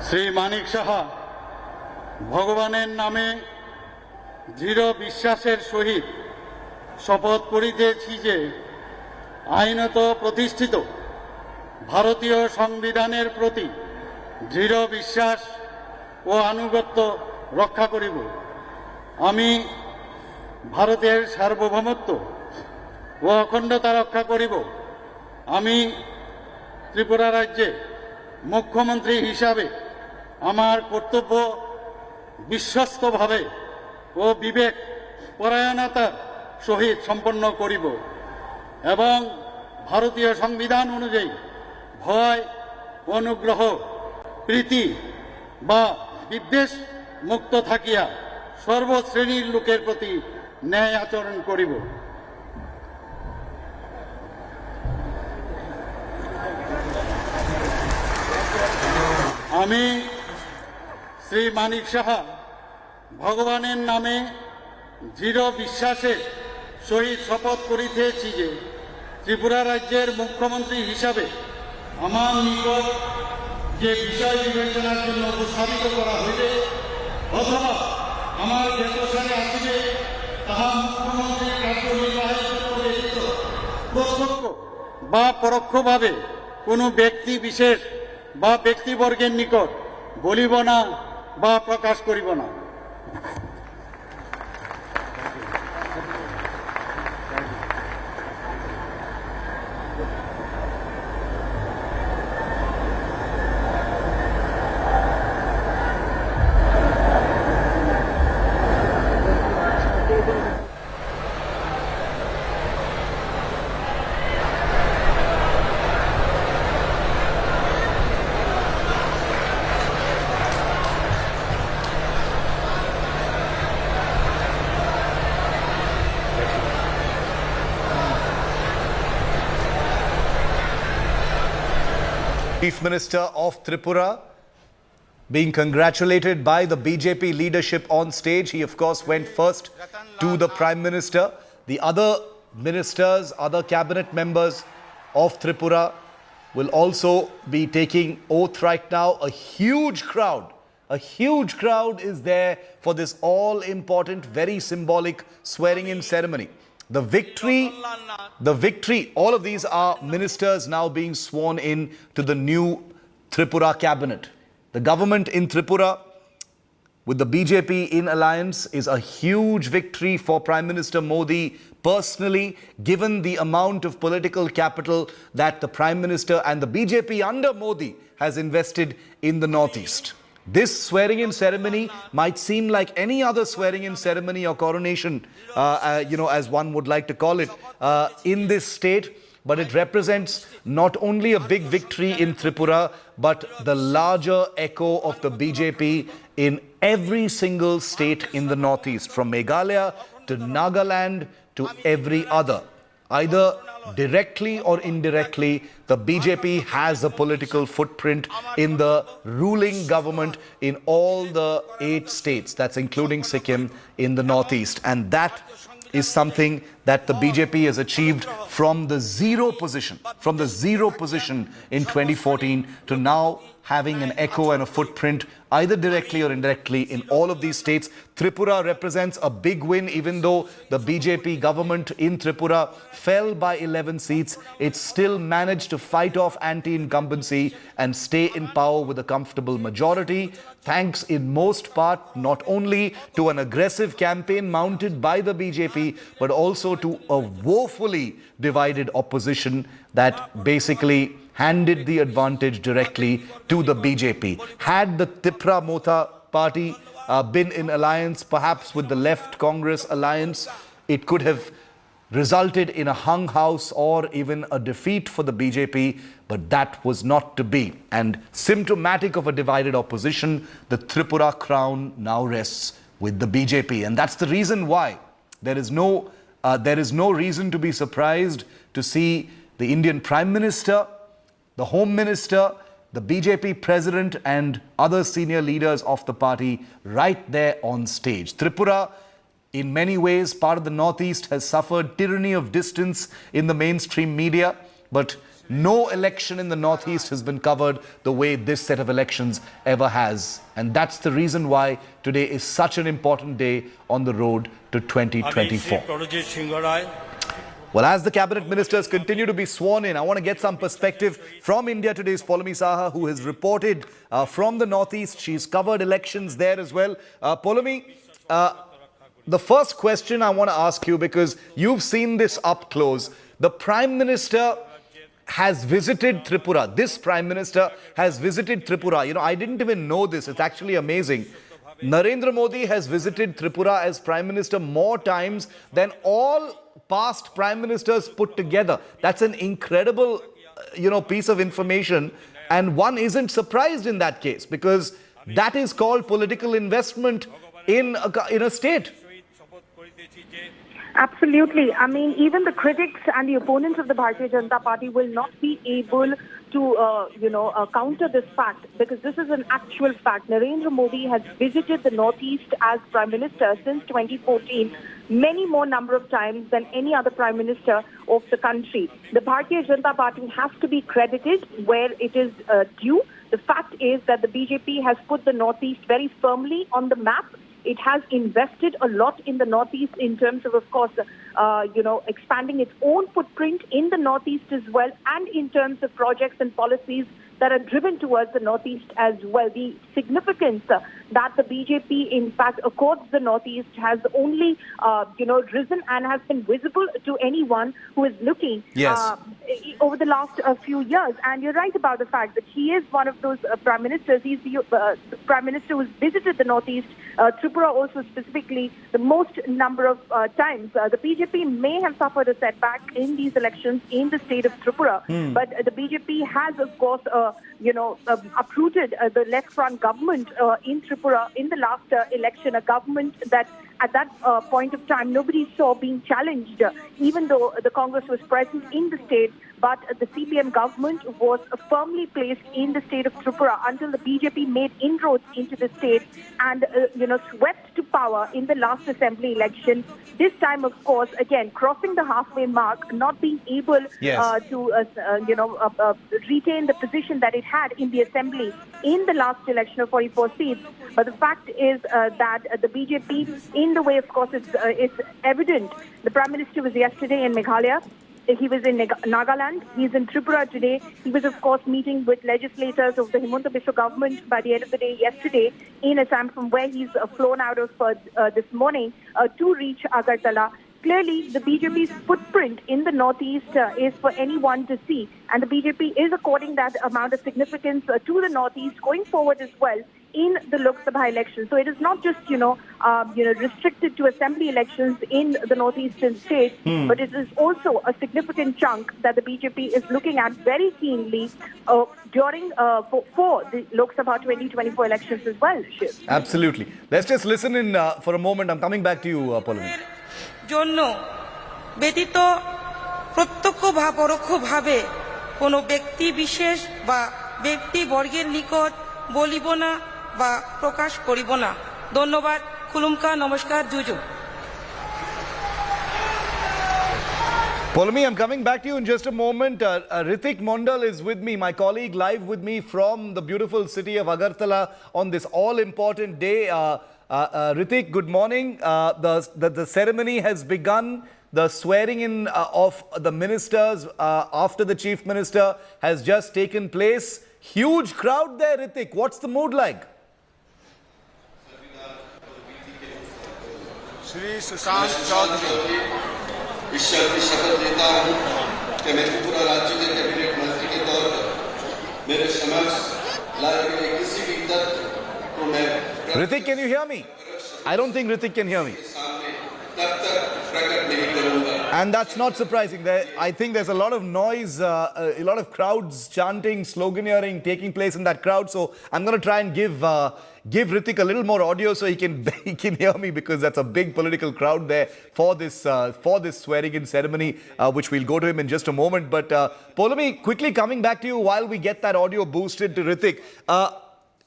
শ্রী মানিক সাহা ভগবানের নামে দৃঢ় বিশ্বাসের সহিত শপথ করিতেছি যে আইনত প্রতিষ্ঠিত ভারতীয় সংবিধানের প্রতি দৃঢ় বিশ্বাস ও আনুগত্য রক্ষা করিব। আমি ভারতের সার্বভৌমত্ব ও অখণ্ডতা রক্ষা করিব। আমি ত্রিপুরা রাজ্যে মুখ্যমন্ত্রী হিসাবে আমার কর্তব্য বিশ্বস্তভাবে ও বিবেক পরায়ণতার সহিত সম্পন্ন করিব এবং ভারতীয় সংবিধান অনুযায়ী ভয়, অনুগ্রহ, প্রীতি বা বিদ্বেষ মুক্ত থাকিয়া সর্বশ্রেণীর লোকের প্রতি ন্যায় আচরণ করিব। আমি শ্রী মানিক সাহা ভগবানের নামে দৃঢ় বিশ্বাসের সহিত শপথ করিতেছি যে ত্রিপুরা রাজ্যের মুখ্যমন্ত্রী হিসাবে আমার নিকট যে বিষয় বিবেচনার জন্য উপস্থাপিত করা হইবে অথবা আমার জ্ঞাতসারে আসিবে তাহা মুখ্যমন্ত্রীর কার্যনির্বাহের জন্য ব্যতীত প্রত্যক্ষ বা পরোক্ষভাবে কোনো ব্যক্তি বিশেষ বা ব্যক্তিবর্গের নিকট বলিব না বা প্রকাশ করিব না। Chief Minister of Tripura being congratulated by the BJP leadership on stage. He of course went first to the Prime Minister. The other ministers, other cabinet members of Tripura will also be taking oath right now. A huge crowd is there for this all-important, very symbolic swearing-in ceremony. The victory, all of these are ministers now being sworn in to the new Tripura cabinet. The government in Tripura with the BJP in alliance is a huge victory for Prime Minister Modi personally, given the amount of political capital that the Prime Minister and the BJP under Modi has invested in the Northeast. This swearing-in ceremony might seem like any other swearing-in ceremony or coronation, as one would like to call it, in this state. But it represents not only a big victory in Tripura, but the larger echo of the BJP in every single state in the Northeast, from Meghalaya to Nagaland to every other. Either directly or indirectly, the BJP has a political footprint in the ruling government in all the 8 states, that's including Sikkim in the Northeast. And that is something that the BJP has achieved from the zero position in 2014 to now having an echo and a footprint either directly or indirectly in all of these states. Tripura represents a big win. Even though the BJP government in Tripura fell by 11 seats, it still managed to fight off anti-incumbency and stay in power with a comfortable majority, thanks in most part not only to an aggressive campaign mounted by the BJP, but also to a woefully divided opposition that basically handed the advantage directly to the BJP. Had the Tripura Motha party been in alliance, perhaps with the Left Congress alliance, it could have resulted in a hung house or even a defeat for the BJP, but that was not to be. And symptomatic of a divided opposition, the Tripura crown now rests with the BJP. And that's the reason why there is no reason to be surprised to see the Indian Prime Minister, the Home Minister, the BJP President and other senior leaders of the party right there on stage. Tripura, in many ways, part of the Northeast, has suffered tyranny of distance in the mainstream media, but No election in the Northeast has been covered the way this set of elections ever has. And that's the reason why today is such an important day on the road to 2024. Well, as the cabinet ministers continue to be sworn in, I want to get some perspective from India Today's Poulomi Saha, who has reported from the Northeast. She's covered elections there as well. Poulomi, the first question I want to ask you, because you've seen this up close, the Prime Minister has visited Tripura. This Prime Minister has visited Tripura. You know, I didn't even know this. It's actually amazing. Narendra Modi has visited Tripura as Prime Minister more times than all past Prime Ministers put together. That's an incredible, piece of information. And one isn't surprised in that case, because that is called political investment in a state. Absolutely. I mean, even the critics and the opponents of the Bharatiya Janata Party will not be able to, counter this fact, because this is an actual fact. Narendra Modi has visited the Northeast as Prime Minister since 2014, many more number of times than any other Prime Minister of the country. The Bharatiya Janata Party has to be credited where it is due. The fact is that the BJP has put the Northeast very firmly on the map. It has invested a lot in the Northeast in terms of course, expanding its own footprint in the Northeast as well, and in terms of projects and policies that are driven towards the Northeast as well. The significance that the BJP, in fact, accords the Northeast has only, risen and has been visible to anyone who is looking over the last few years. And you're right about the fact that he is one of those prime ministers. He's the prime minister who's visited the Northeast, Tripura also specifically, the most number of times. The BJP may have suffered a setback in these elections in the state of Tripura, but the BJP has, of course, uprooted the left front government in Tripura in the last election, a government that at that point of time nobody saw being challenged, even though the Congress was present in the state. But the CPM government was firmly placed in the state of Tripura until the BJP made inroads into the state and, swept to power in the last assembly election. This time, of course, again, crossing the halfway mark, not being able to, retain the position that it had in the assembly in the last election of 44 seats. But the fact is that the BJP, in the way, of course, it's evident. The Prime Minister was yesterday in Meghalaya. He was in Nagaland. He's in Tripura today. He was, of course, meeting with legislators of the Himanta Biswa government by the end of the day yesterday in Assam, from where he's flown out of this morning to reach Agartala. Clearly, the BJP's footprint in the Northeast is for anyone to see. And the BJP is according that amount of significance to the Northeast going forward as well in the Lok Sabha election. So it is not just, restricted to assembly elections in the northeastern states, but it is also a significant chunk that the BJP is looking at very keenly during for the Lok Sabha 2024 elections as well, Shiv. Absolutely. Let's just listen in for a moment. I'm coming back to you, Poulomi. জন্য ব্যতীত প্রত্যক্ষ বা পরোক্ষভাবে কোনো ব্যক্তি বিশেষ বা ব্যক্তিবর্গের নিকট বলিব না বা প্রকাশ করিব না ধন্যবাদ খুলুমকা নমস্কার জুজু Poulomi, I'm coming back to you in just a moment. Ritik Mondal is with me, my colleague, live with me from the beautiful city of Agartala on this all-important day. Ritik, good morning. The ceremony has begun. The swearing in of the ministers after the chief minister has just taken place. Huge crowd there, Ritik. What's the mood like? Shri Sushant Chaudhary ईश्वर की शपथ लेता हूँ कि मैं त्रिपुरा राज्य के cabinet मंत्री के तौर पर मेरे समक्ष लाए गए किसी भी तथ्य को मैं Ritik, can you hear me? I don't think Ritik can hear me. And that's not surprising. I think there's a lot of noise, a lot of crowds chanting, sloganeering taking place in that crowd. So I'm going to try and give Ritik a little more audio so he can hear me, because that's a big political crowd there for this swearing-in ceremony, which we'll go to him in just a moment. But Poulomi, quickly coming back to you while we get that audio boosted to Ritik.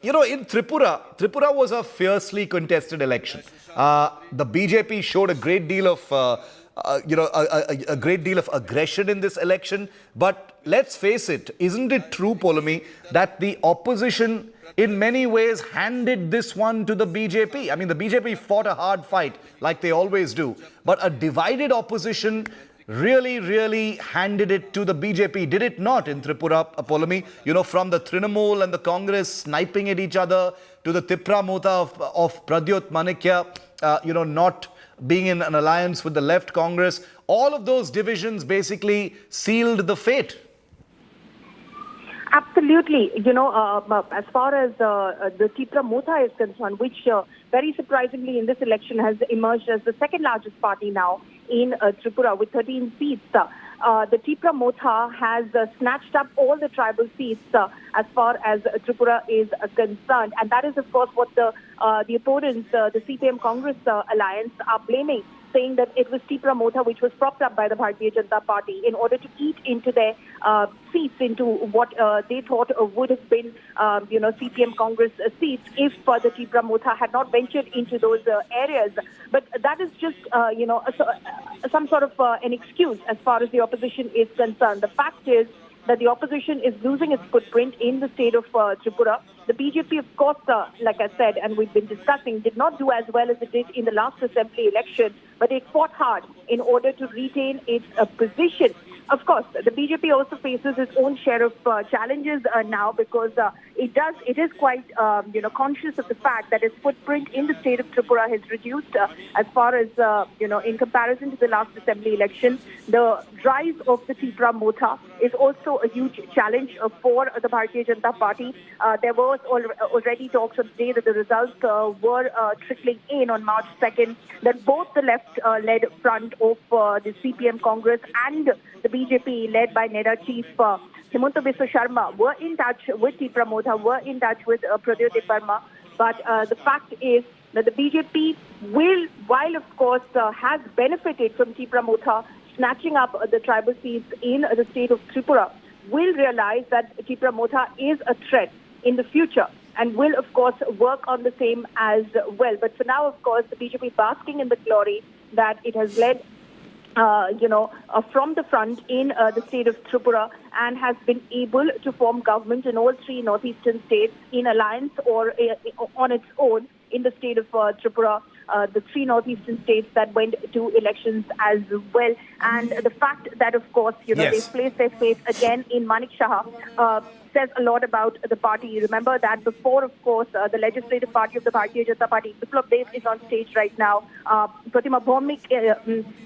In Tripura was a fiercely contested election. The BJP showed a great deal of a great deal of aggression in this election. But let's face it, isn't it true, Polomi, that the opposition in many ways handed this one to the BJP? I mean, the BJP fought a hard fight like they always do, but a divided opposition really handed it to the BJP, did it not, in Tripura, Polomi? From the Trinamool and the Congress sniping at each other to the Tipra Mota of Pradyot Manikya, not being in an alliance with the left Congress. All of those divisions basically sealed the fate. Absolutely. As far as the Tripura Mota is concerned, which very surprisingly in this election has emerged as the second largest party now in Tripura with 13 seats. The Tripura Mota has snatched up all the tribal seats as far as Tripura is concerned. And that is, of course, what the opponents, the CPM Congress alliance, are blaming, saying that it was Tripura Mota which was propped up by the Bharatiya Janata Party in order to eat into their seats, into what they thought would have been, CPM Congress seats if the Tripura Mota had not ventured into those areas. But that is just, some sort of an excuse as far as the opposition is concerned. The fact is that the opposition is losing its footprint in the state of Tripura. The BJP, of course, like I said, and we've been discussing, did not do as well as it did in the last assembly election, but it fought hard in order to retain its position. Of course, the BJP also faces its own share of challenges now, because it is quite conscious of the fact that its footprint in the state of Tripura has reduced as far as in comparison to the last assembly election. The rise of the Tripura Mota is also a huge challenge for the Bharatiya Janata Party. There was already talks on today that the results were trickling in on March 2nd, that both the left-led front of the CPM Congress and the BJP, led by NEDA chief Himanta Biswa Sharma, were in touch with Tripura Mota, were in touch with Pradyot Debarma. But the fact is that the BJP will, while of course has benefited from Tripura Mota snatching up the tribal seats in the state of Tripura, will realize that Tripura Mota is a threat in the future and will, of course, work on the same as well. But for now, of course, the BJP basking in the glory that it has led from the front in the state of Tripura and has been able to form government in all three northeastern states in alliance or on its own in the state of Tripura, the three northeastern states that went to elections as well. And the fact that, of course, Yes. they placed their faith again in Manik Shah says a lot about the party. Remember that before, of course, the legislative party of the Bharatiya Janata Party, Biplab Dev is on stage right now. Pratima Bhaumik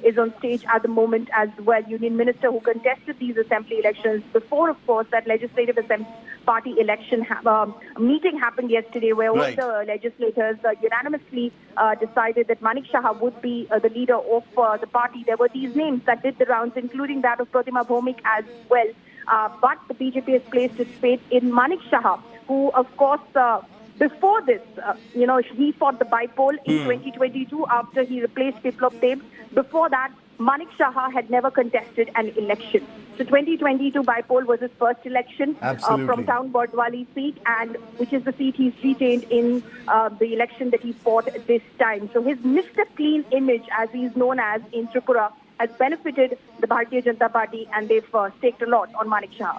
is on stage at the moment as well, union minister who contested these assembly elections. Before, of course, that legislative party election meeting happened yesterday, where all the legislators unanimously decided that Manik Shah would be the leader of the party. There were these names that did the rounds, including that of Pratima Bhaumik as well. But the BJP has placed its faith in Manik Shah, who, of course, before this, he fought the bipole in 2022 after he replaced Biplab Dev. Before that, Manik Shah had never contested an election. So 2022 bipole was his first election from Town Bordwali seat, and which is the seat he's retained in the election that he fought this time. So his Mr. Clean image, as he's known as in Tripura, has benefited the Bharatiya Janata Party, and they've staked a lot on Manik Shah.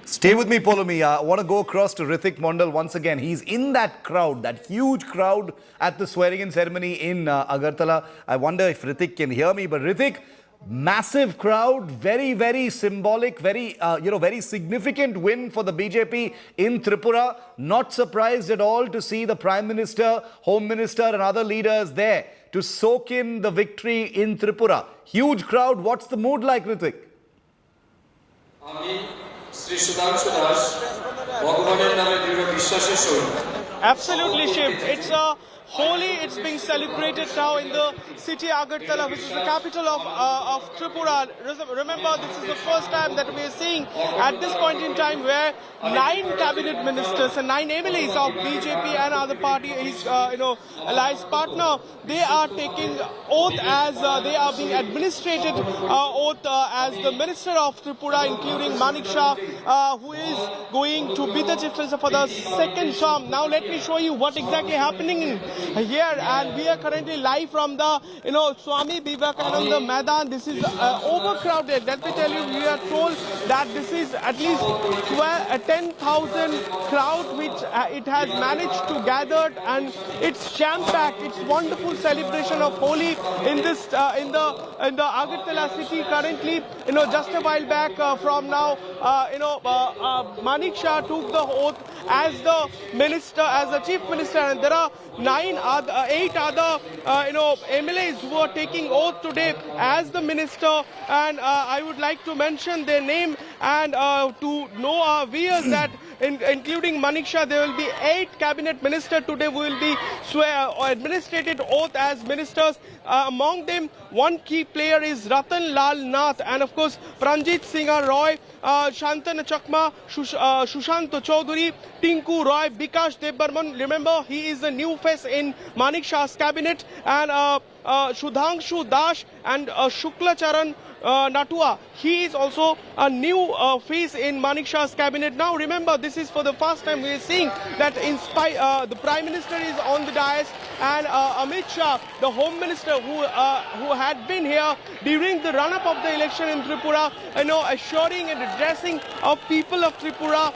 Stay with me, Polomi. I want to go across to Hrithik Mondal once again. He's in that crowd, that huge crowd at the swearing-in ceremony in Agartala. I wonder if Hrithik can hear me. But Hrithik, massive crowd, very symbolic, very significant win for the BJP in Tripura. Not surprised at all to see the Prime Minister, Home Minister and other leaders there to soak in the victory in Tripura. Huge crowd. What's the mood like, Hrithik? Absolutely, Shiv. It's a Holi. It's being celebrated now in the city Agartala, which is the capital of Tripura. Remember, this is the first time that we are seeing at this point in time where 9 cabinet ministers and 9 MLAs of BJP and other party, his alliance partner, they are taking oath as they are being administrated oath as the minister of Tripura, including Manik Shah, who is going to be the chief minister for the second term. Now let me show you what exactly happening here, and we are currently live from the Swami Vivekananda Maidan. This is overcrowded. Let me tell you, we are told that this is at least 10,000 crowd which it has managed to gather, and it's jam-packed. It's wonderful celebration of Holi in this in the Agartala city currently. Just a while back from now, Manik Shah took the oath as the minister, as the chief minister, and there are 8 other MLAs who are taking oath today as the minister, and I would like to mention their name and to know our viewers that including Manik Shah, there will be 8 cabinet ministers today who will be administrated oath as ministers. Among them, one key player is Ratan Lal Nath, and of course Pranjit Singh Roy, Shantanu Chakma, Sushant Chaudhary, Tinku Roy, Bikash Debbarman. Remember, he is the new face in Manik Shah's cabinet, and Shudhanshu Dash and Shukla Charan Natua. He is also a new face in Manik Shah's cabinet. Now remember, this is for the first time we are seeing that in spite the Prime Minister is on the dais, and Amit Shah, the Home Minister who had been here during the run-up of the election in Tripura, assuring and addressing of people of Tripura,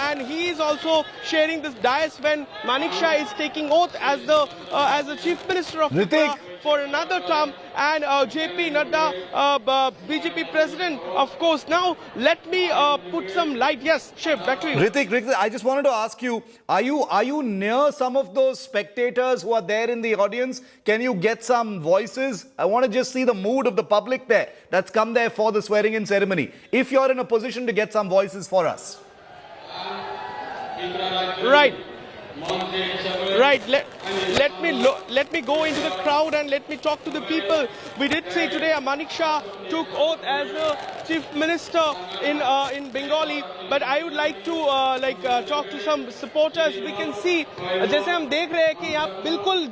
and he is also sharing this dais when Manik Shah is taking oath as the Chief Minister of Tripura for another term, and JP Nadda, BJP President, of course. Now let me put some light. Yes, Shiv, back to you. Ritik, I just wanted to ask you, are you near some of those spectators who are there in the audience? Can you get some voices? I want to just see the mood of the public there that's come there for the swearing-in ceremony. If you're in a position to get some voices for us. Right. Let me go into the crowd and let me talk to the people. We did say today Manik Shah took oath as the chief minister in Bengali, but I would like to talk to some supporters. We can see, जैसे हम देख रहे हैं कि यहाँ बिल्कुल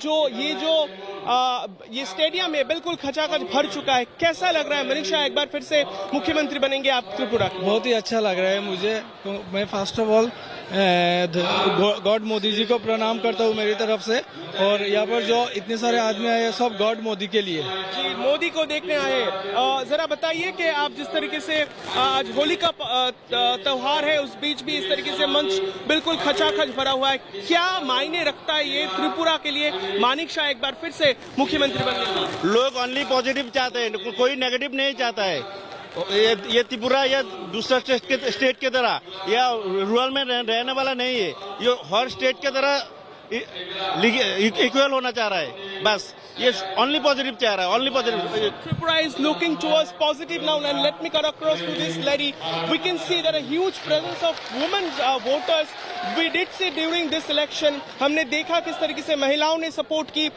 ये stadium है बिल्कुल खचाखच भर चुका है. कैसा लग रहा है मनीष शाह, एक बार फिर से मुख्यमंत्री बनेंगे आप त्रिपुरा? बहुत ही अच्छा लग रहा है मुझे. मैं first of all god Modi ji को प्रणाम करता हूँ मेरी तरफ से, और यहाँ पर जो इतने सारे आदमी आए हैं सब गॉड मोदी के लिए. जी, मोदी को देखने आए. जरा बताइए कि आप जिस तरीके से आज होली का त्योहार है, उस बीच भी इस तरीके से मंच बिल्कुल खचाखच भरा हुआ है. क्या मायने रखता है ये त्रिपुरा के लिए मानिक शाह एक बार फिर से मुख्यमंत्री बनने के लिए? लोग ओनली पॉजिटिव चाहते हैं, कोई नेगेटिव नहीं चाहता है. ये त्रिपुरा या दूसरा स्टेट के तरह या रूरल में रहने वाला नहीं है. ये हर स्टेट के तरह इक्वल होना चाह रहा है. बस ये only positive चाह रहा है, only positive. Tripura is looking towards positive now, and let me cut across to this lady. We can see that a huge presence of women voters. We did see during this election, हमने देखा किस तरीके से महिलाओं ने support की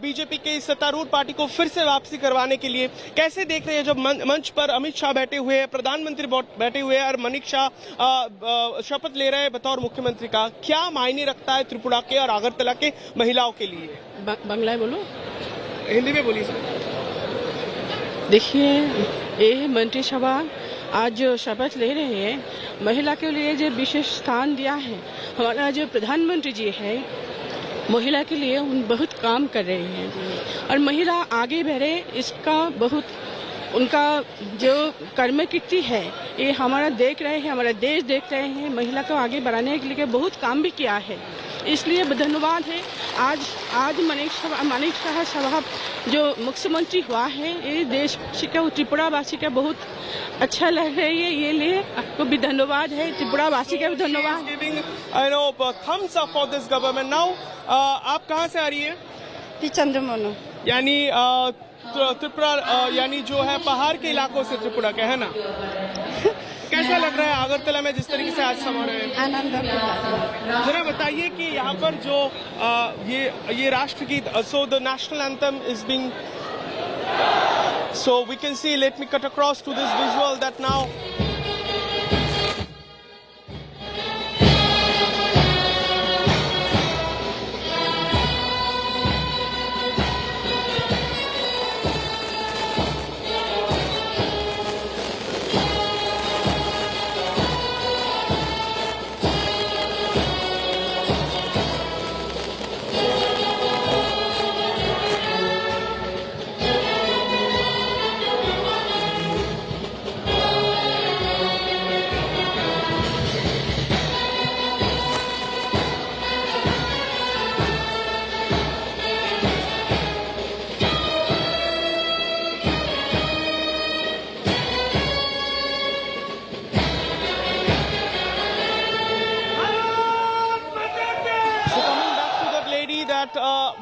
BJP के सत्तारूढ़ पार्टी को फिर से वापसी करवाने के लिए. कैसे देख रहे हैं जब मंच पर अमित शाह बैठे हुए हैं, प्रधानमंत्री बैठे हुए हैं और मनीष शाह शपथ ले रहे हैं बतौर मुख्यमंत्री का? क्या मायने रखता है त्रिपुरा के और अगरतला के महिलाओं के लिए? बांग्ला बोलो, हिंदी में बोलिए सर. देखिए, ये मंत्रिसभा आज जो शपथ ले रहे हैं, महिला के लिए जो विशेष स्थान दिया है, हमारा जो प्रधानमंत्री जी है महिला के लिए बहुत काम कर रहे हैं, और महिला आगे बढ़े इसका बहुत उनका जो कर्मकीर्ति है ये हमारा देख रहे हैं, हमारा देश देख रहे हैं. महिला को आगे बढ़ाने के लिए बहुत काम भी किया है, इसलिए धन्यवाद है. आज मानिक शाह साहब जो मुख्यमंत्री हुआ है, ये देश का त्रिपुरा वासी का बहुत अच्छा लग रहा है. ये लिए आपको भी धन्यवाद है, त्रिपुरा वासी का भी धन्यवाद. Thumbs up for this government. Now आप कहाँ से आ रही है? चंद्रमोनो, यानी त्रिपुरा यानी जो है पहाड़ के इलाकों से त्रिपुरा का है ना. कैसा लग रहा है अगरतला में जिस तरीके से आज समारोह है? आनंद. जरा बताइए कि यहाँ पर जो ये राष्ट्रगीत, so the national anthem is being, so we can see, let me cut across to this visual that now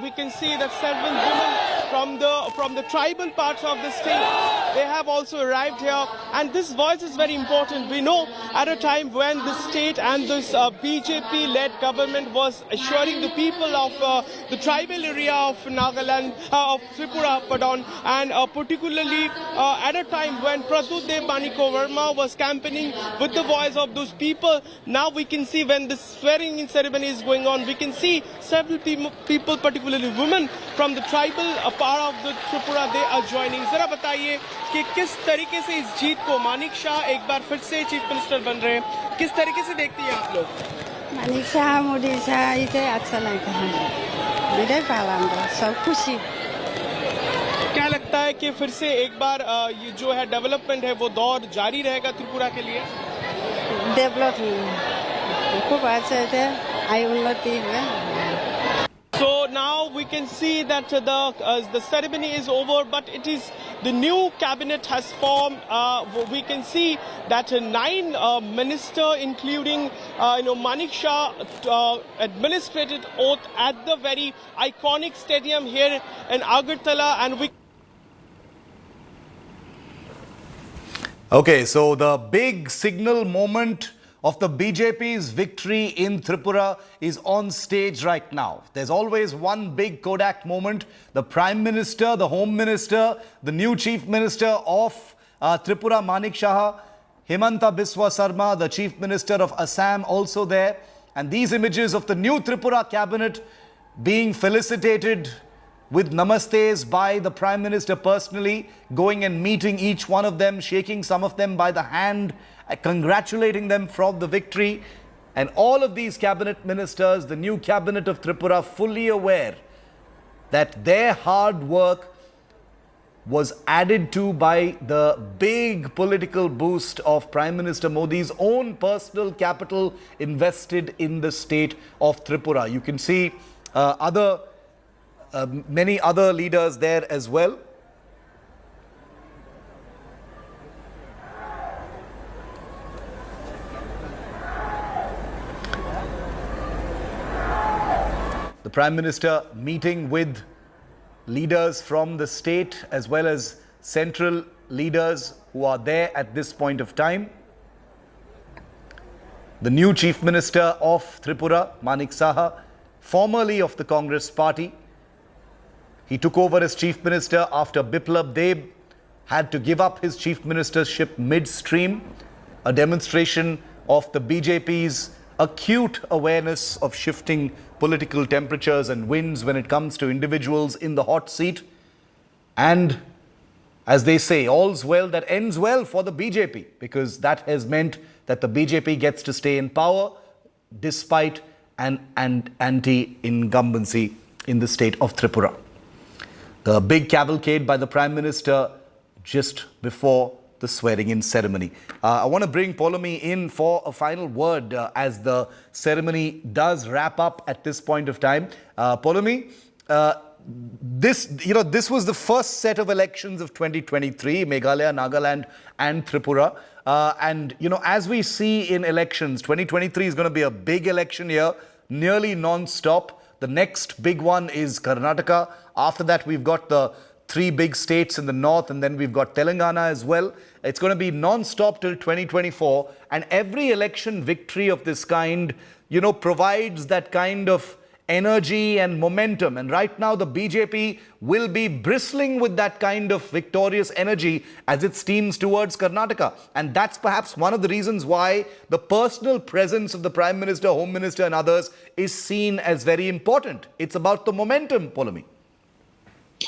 we can see that 7 women from the tribal parts of the state, they have also arrived here, and this voice is very important. We know at a time when the state and this BJP-led government was assuring the people of the tribal area of Nagaland, of Tripura, pardon, and particularly at a time when Pratyudev Maniko Verma was campaigning with the voice of those people. Now we can see when the swearing-in ceremony is going on, we can see several people, particularly women from the tribal part of the Tripura, they are joining. जरा बताइए कि किस तरीके से इस जीत को मानिक शाह एक बार फिर से चीफ मिनिस्टर बन रहे हैं, किस तरीके से देखती हैं आप लोग? मानिक शाह मोदी शाह इसे अच्छा लगता है, विजय पाला सब खुशी। क्या लगता है कि फिर से एक बार ये जो है डेवलपमेंट है वो दौर जारी रहेगा त्रिपुरा के लिए? डेवलपमेंट खूब अच्छा है, आई उन्नति है। So now we can see that the ceremony is over, but it is the new cabinet has formed. We can see that 9 ministers, including Manik Shah, administrated oath at the very iconic stadium here in Agartala, and we. Okay, so the big signal moment of the BJP's victory in Tripura is on stage right now. There's always one big Kodak moment. The Prime Minister, the Home Minister, the new Chief Minister of Tripura, Manik Shah, Himanta Biswa Sarma, the Chief Minister of Assam, also there. And these images of the new Tripura cabinet being felicitated with namastes by the Prime Minister personally, going and meeting each one of them, shaking some of them by the hand, congratulating them from the victory. And all of these cabinet ministers, the new cabinet of Tripura, fully aware that their hard work was added to by the big political boost of Prime Minister Modi's own personal capital invested in the state of Tripura. You can see many other leaders there as well. The Prime Minister meeting with leaders from the state as well as central leaders who are there at this point of time. The new Chief Minister of Tripura, Manik Saha, formerly of the Congress Party, he took over as Chief Minister after Biplab Deb had to give up his Chief Ministership midstream, a demonstration of the BJP's acute awareness of shifting political temperatures and winds when it comes to individuals in the hot seat. And as they say, all's well that ends well for the BJP, because that has meant that the BJP gets to stay in power despite an anti-incumbency in the state of Tripura. The big cavalcade by the Prime Minister just before the swearing-in ceremony. I want to bring Polomi in for a final word as the ceremony does wrap up at this point of time. Polomi, this was the first set of elections of 2023, Meghalaya, Nagaland and Tripura. And, as we see in elections, 2023 is going to be a big election year, nearly non-stop. The next big one is Karnataka. After that, we've got the 3 big states in the north, and then we've got Telangana as well. It's going to be non-stop till 2024. And every election victory of this kind, provides that kind of energy and momentum. And right now, the BJP will be bristling with that kind of victorious energy as it steams towards Karnataka. And that's perhaps one of the reasons why the personal presence of the Prime Minister, Home Minister and others is seen as very important. It's about the momentum, Polomi.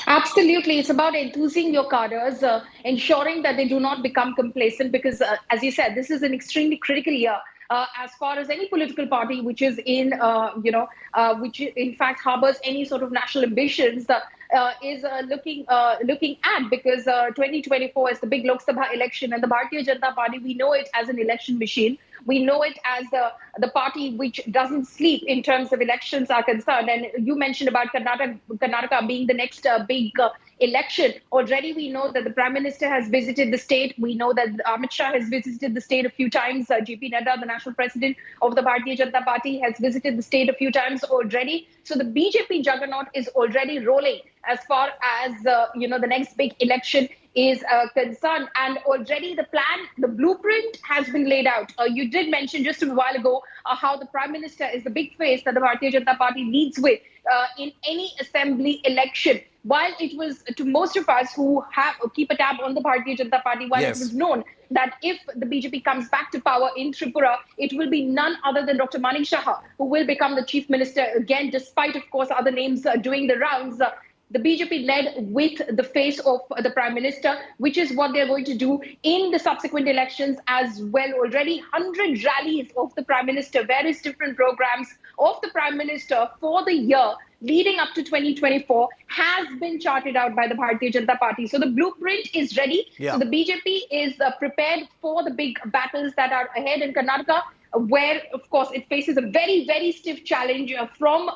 Absolutely. It's about enthusing your cadres, ensuring that they do not become complacent, because, as you said, this is an extremely critical year as far as any political party which is in, which in fact harbors any sort of national ambitions. is looking at, because 2024 is the big Lok Sabha election, and the Bharatiya Janata Party, we know it as an election machine. We know it as the party which doesn't sleep in terms of elections are concerned. And you mentioned about Karnataka being the next big election. Already we know that the Prime Minister has visited the state. We know that Amit Shah has visited the state a few times. JP Nadda, the National President of the Bharatiya Janata Party, has visited the state a few times already. So the BJP juggernaut is already rolling as far as the next big election is concerned. And already the plan, the blueprint has been laid out. You did mention just a while ago how the Prime Minister is the big face that the Bharatiya Janata Party leads with in any assembly election. While it was, to most of us who keep a tab on the Bharatiya Janata Party, while Yes. it was known that if the BJP comes back to power in Tripura, it will be none other than Dr. Manish who will become the Chief Minister again, despite, of course, other names doing the rounds. The BJP led with the face of the Prime Minister, which is what they're going to do in the subsequent elections as well. Already 100 rallies of the Prime Minister, various different programs of the Prime Minister for the year leading up to 2024 has been charted out by the Bharatiya Janata Party. So the blueprint is ready. Yeah. So the BJP is prepared for the big battles that are ahead in Karnataka, where, of course, it faces a very, very stiff challenge from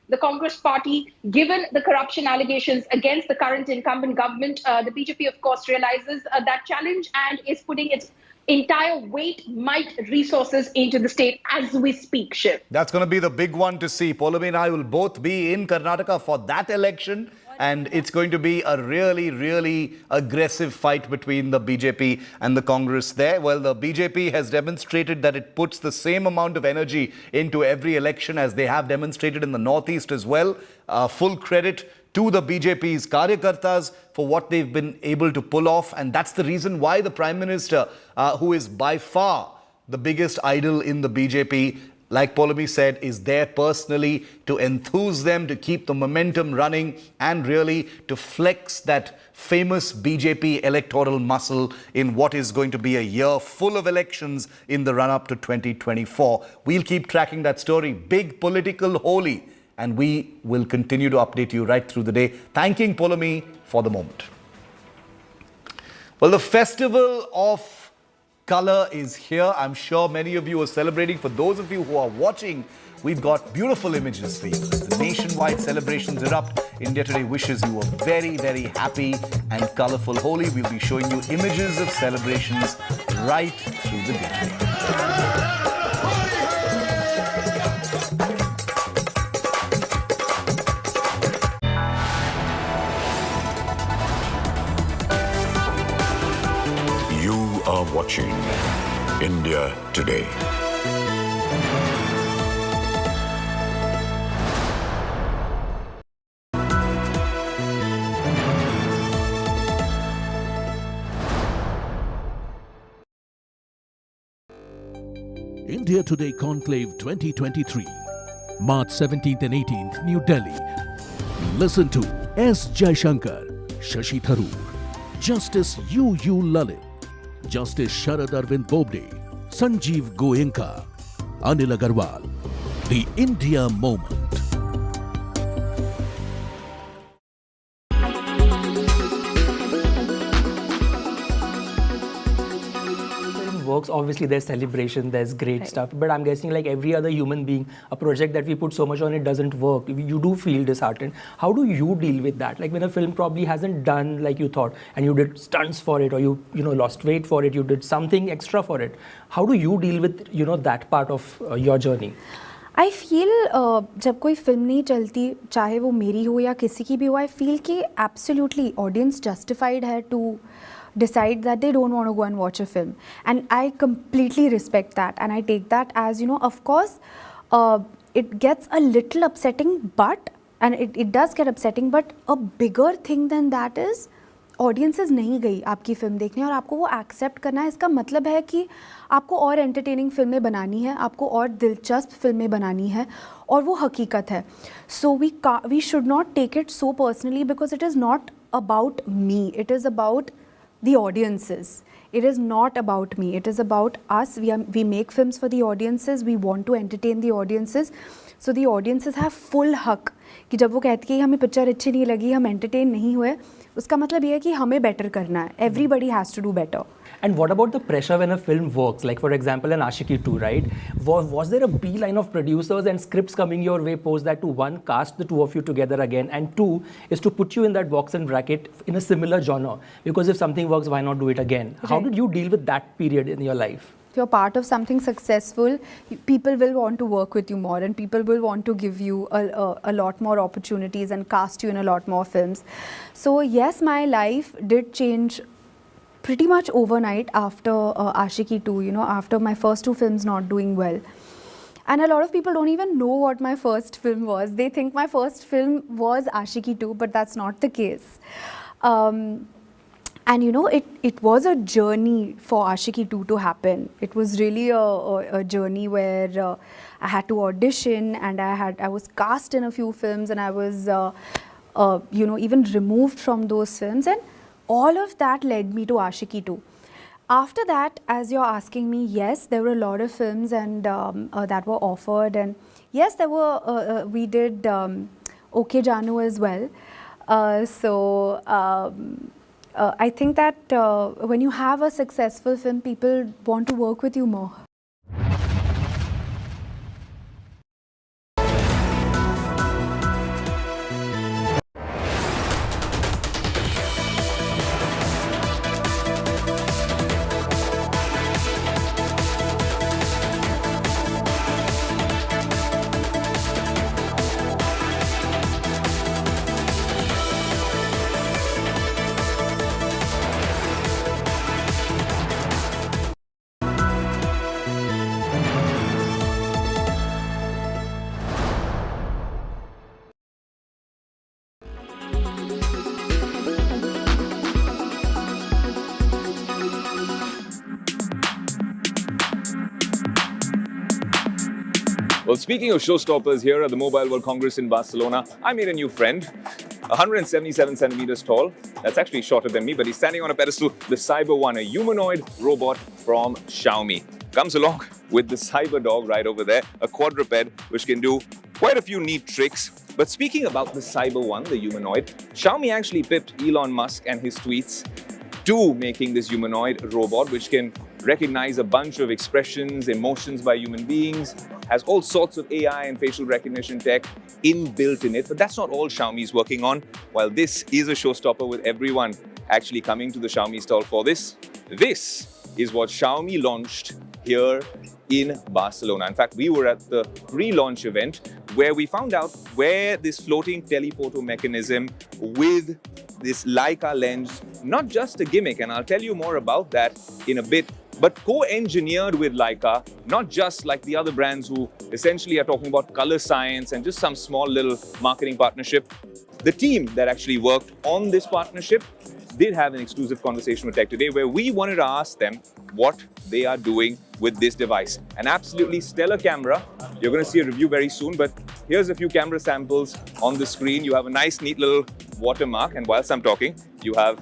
the Congress party, given the corruption allegations against the current incumbent government. The BJP, of course, realizes that challenge and is putting its entire weight, might, resources into the state as we speak, Shiv. That's going to be the big one to see. Poulomi and I will both be in Karnataka for that election. And it's going to be a really, really aggressive fight between the BJP and the Congress there. Well, the BJP has demonstrated that it puts the same amount of energy into every election as they have demonstrated in the Northeast as well. Full credit to the BJP's Karyakartas for what they've been able to pull off. And that's the reason why the Prime Minister, who is by far the biggest idol in the BJP, like Poulomi said, is there personally to enthuse them, to keep the momentum running and really to flex that famous BJP electoral muscle in what is going to be a year full of elections in the run-up to 2024. We'll keep tracking that story. Big political Holi. And we will continue to update you right through the day. Thanking Poulomi for the moment. Well, the festival of Color is here. I'm sure many of you are celebrating. For those of you who are watching, we've got beautiful images for you. As the nationwide celebrations erupt, India Today wishes you a very, very happy and colorful Holi. We'll be showing you images of celebrations right through the day today. You are watching India Today. India Today Conclave 2023, March 17th and 18th, New Delhi. Listen to S. Jaishankar, Shashi Tharoor, Justice U. Lalit, Justice Sharad Arvind Bobde, Sanjeev Goenka, Anil Agarwal. The India Moment. Works, obviously there's celebration, there's great stuff, but I'm guessing like every other human being, a project that we put so much on, it doesn't work. You do feel disheartened. How do you deal with that? Like when a film probably hasn't done like you thought, and you did stunts for it, or you lost weight for it, you did something extra for it. How do you deal with that part of your journey? I feel जब कोई film नहीं चलती, चाहे वो मेरी हो या किसी की भी हो, I feel कि absolutely audience justified है to decide that they don't want to go and watch a film, and I completely respect that, and I take that as, of course it gets a little upsetting, but it does get upsetting, but a bigger thing than that is audiences नहीं गई आपकी film देखने, और आपको वो accept करना है. इसका मतलब है कि आपको और एंटरटेनिंग फिल्में बनानी है, आपको और दिलचस्प फिल्में बनानी है, और वो हकीकत है. So we should not take it so personally, because it is not about me, it is about the audiences. It is not about me, it is about us. We make films for the audiences, we want to entertain the audiences, so the audiences have full haq कि जब वो कहती है हमें picture अच्छी नहीं लगी, हम एंटरटेन नहीं हुए, उसका मतलब ये है कि हमें बेटर करना है. Everybody has to do better. And what about the pressure when a film works? Like for example, in Aashiqui 2, right? Was there a beeline of producers and scripts coming your way post that to one, cast the two of you together again, and two, is to put you in that box and bracket in a similar genre? Because if something works, why not do it again? How Right. did you deal with that period in your life? If you're part of something successful, people will want to work with you more, and people will want to give you a lot more opportunities and cast you in a lot more films. So yes, my life did change pretty much overnight after Aashiqui 2, you know, after my first two films not doing well. And a lot of people don't even know what my first film was. They think my first film was Aashiqui 2, but that's not the case. And you know, it was a journey for Aashiqui 2 to happen. It was really a journey where I had to audition, and I was cast in a few films, and I was you know, even removed from those films, and all of that led me to Aashiqui 2. After that, as you're asking me, yes, there were a lot of films and that were offered, and yes, there were we did OK Janu as well. So I think that when you have a successful film, people want to work with you more. Well, speaking of showstoppers, here at the Mobile World Congress in Barcelona, I made a new friend, 177 centimeters tall. That's actually shorter than me, but he's standing on a pedestal, the Cyber One, a humanoid robot from Xiaomi. Comes along with the Cyber Dog right over there, a quadruped which can do quite a few neat tricks. But speaking about the Cyber One, the humanoid, Xiaomi actually pipped Elon Musk and his tweets to making this humanoid robot which can recognize a bunch of expressions, emotions by human beings, has all sorts of AI and facial recognition tech inbuilt in it. But that's not all Xiaomi is working on. While this is a showstopper with everyone actually coming to the Xiaomi stall for this, this is what Xiaomi launched here in Barcelona. In fact, we were at the pre-launch event where we found out where this floating telephoto mechanism with this Leica lens, not just a gimmick, and I'll tell you more about that in a bit, but co-engineered with Leica, not just like the other brands who essentially are talking about color science and just some small little marketing partnership. The team that actually worked on this partnership did have an exclusive conversation with Tech Today where we wanted to ask them what they are doing with this device. An absolutely stellar camera. You're going to see a review very soon, but here's a few camera samples on the screen. You have a nice, neat little watermark, and whilst I'm talking, you have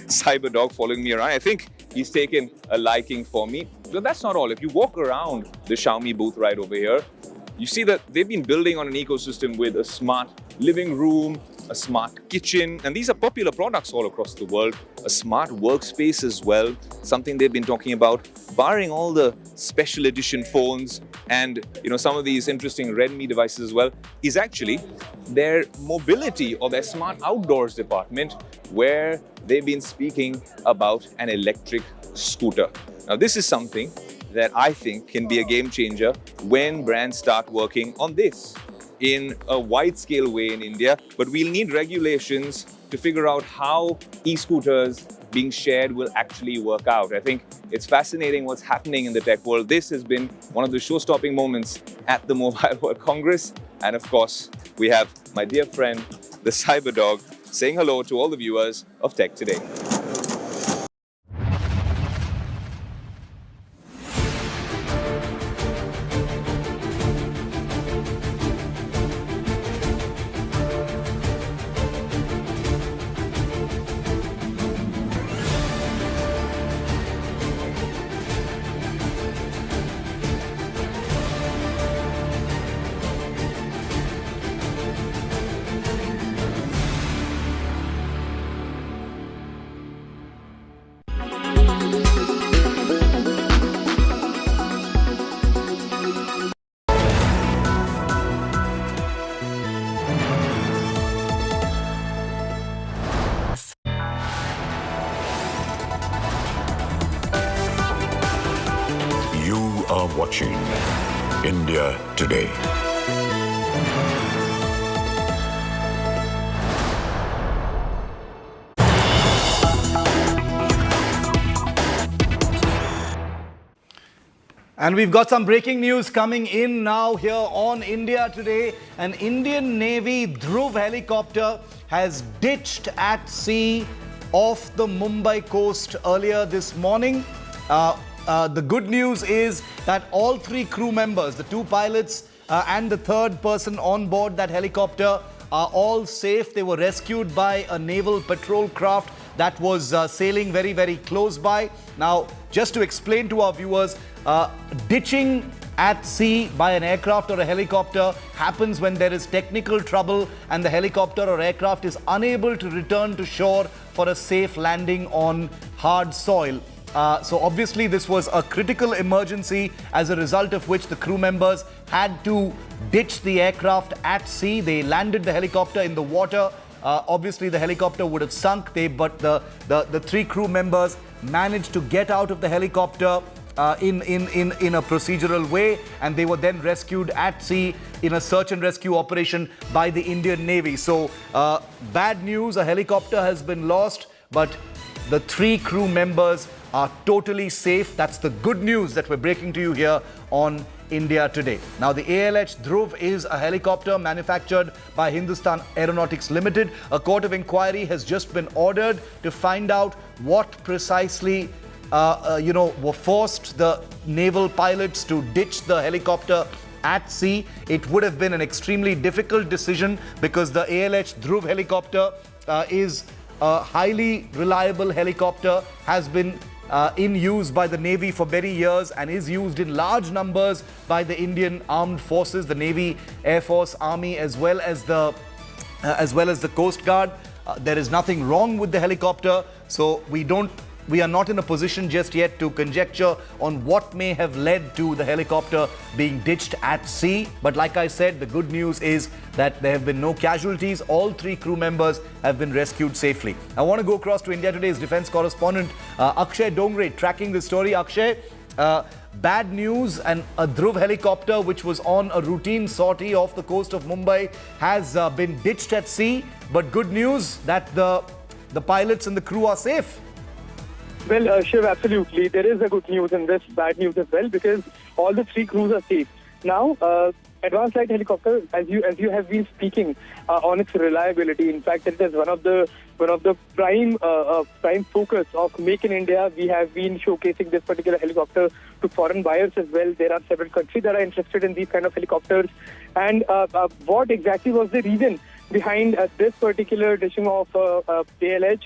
Cyber Dog following me around. I think he's taken a liking for me. But that's not all. If you walk around the Xiaomi booth right over here, you see that they've been building on an ecosystem with a smart living room, a smart kitchen, and these are popular products all across the world. A smart workspace as well, something they've been talking about, barring all the special edition phones and some of these interesting Redmi devices as well, is actually their mobility or their smart outdoors department, where they've been speaking about an electric scooter. Now, this is something that I think can be a game changer when brands start working on this in a wide-scale way in India, but we'll need regulations to figure out how e-scooters being shared will actually work out. I think it's fascinating what's happening in the tech world. This has been one of the show-stopping moments at the Mobile World Congress. And of course, we have my dear friend, the Cyber Dog, saying hello to all the viewers of Tech Today. India Today. And we've got some breaking news coming in now here on India Today. An Indian Navy Dhruv helicopter has ditched at sea off the Mumbai coast earlier this morning. The good news is that all three crew members, the two pilots and the third person on board that helicopter, are all safe. They were rescued by a naval patrol craft that was sailing very, very close by. Now, just to explain to our viewers, ditching at sea by an aircraft or a helicopter happens when there is technical trouble and the helicopter or aircraft is unable to return to shore for a safe landing on hard soil. So obviously this was a critical emergency, as a result of which the crew members had to ditch the aircraft at sea. They landed the helicopter in the water. Obviously the helicopter would have sunk, but the three crew members managed to get out of the helicopter in a procedural way, and they were then rescued at sea in a search and rescue operation by the Indian Navy. So bad news, a helicopter has been lost, but the three crew members are totally safe. That's the good news that we're breaking to you here on India Today. Now, the ALH Dhruv is a helicopter manufactured by Hindustan Aeronautics Limited. A court of inquiry has just been ordered to find out what precisely were forced the naval pilots to ditch the helicopter at sea. It would have been an extremely difficult decision because the ALH Dhruv helicopter is a highly reliable helicopter, has been in use by the Navy for many years and is used in large numbers by the Indian Armed Forces, the Navy, Air Force, Army, as well as the Coast Guard. There is nothing wrong with the helicopter, so we are not in a position just yet to conjecture on what may have led to the helicopter being ditched at sea. But like I said, the good news is that there have been no casualties. All three crew members have been rescued safely. I want to go across to India Today's defense correspondent Akshay Dongre, tracking the story. Akshay, bad news, and a Dhruv helicopter which was on a routine sortie off the coast of Mumbai has been ditched at sea. But good news that the pilots and the crew are safe. Well, Shiv, absolutely. There is a good news in this, bad news as well, because all the three crews are safe. Now, Advanced Light Helicopter, as you have been speaking on its reliability. In fact, it is one of the prime focus of Make in India. We have been showcasing this particular helicopter to foreign buyers as well. There are several countries that are interested in these kind of helicopters. And what exactly was the reason behind this particular ditching of ALH?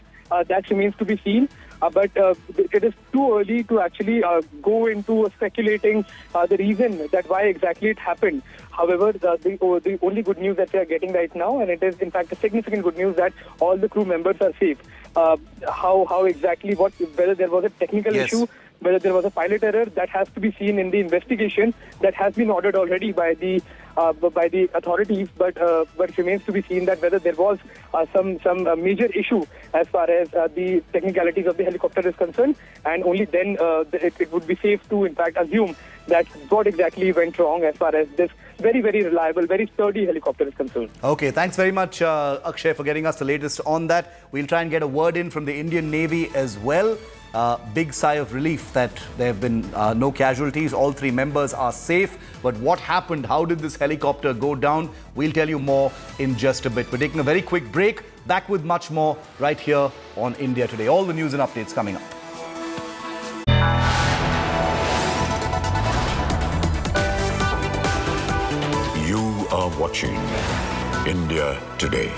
That remains to be seen. But it is too early to actually go into speculating the reason that why exactly it happened. However, the only good news that we are getting right now, and it is in fact a significant good news, that all the crew members are safe. How exactly, whether there was a technical issue, whether there was a pilot error, that has to be seen in the investigation that has been ordered already by the authorities, but it remains to be seen that whether there was some major issue as far as the technicalities of the helicopter is concerned, and only then it would be safe to in fact assume that what exactly went wrong as far as this very, very reliable, very sturdy helicopter is concerned. Okay, thanks very much, Akshay, for getting us the latest on that. We'll try and get a word in from the Indian Navy as well. Big sigh of relief that there have been no casualties. All three members are safe. But what happened? How did this helicopter go down? We'll tell you more in just a bit. We're taking a very quick break. Back with much more right here on India Today. All the news and updates coming up. You are watching India Today.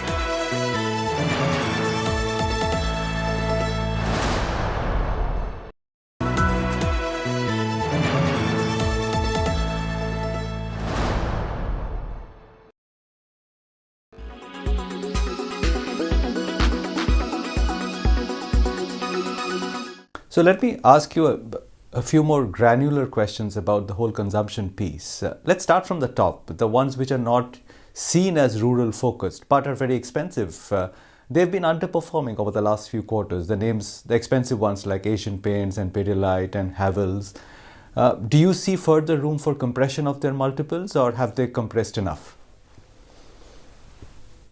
So let me ask you a few more granular questions about the whole consumption piece. Let's start from the top, the ones which are not seen as rural focused but are very expensive. They've been underperforming over the last few quarters. The names, the expensive ones like Asian Paints and Pidilite and Havells. Do you see further room for compression of their multiples, or have they compressed enough?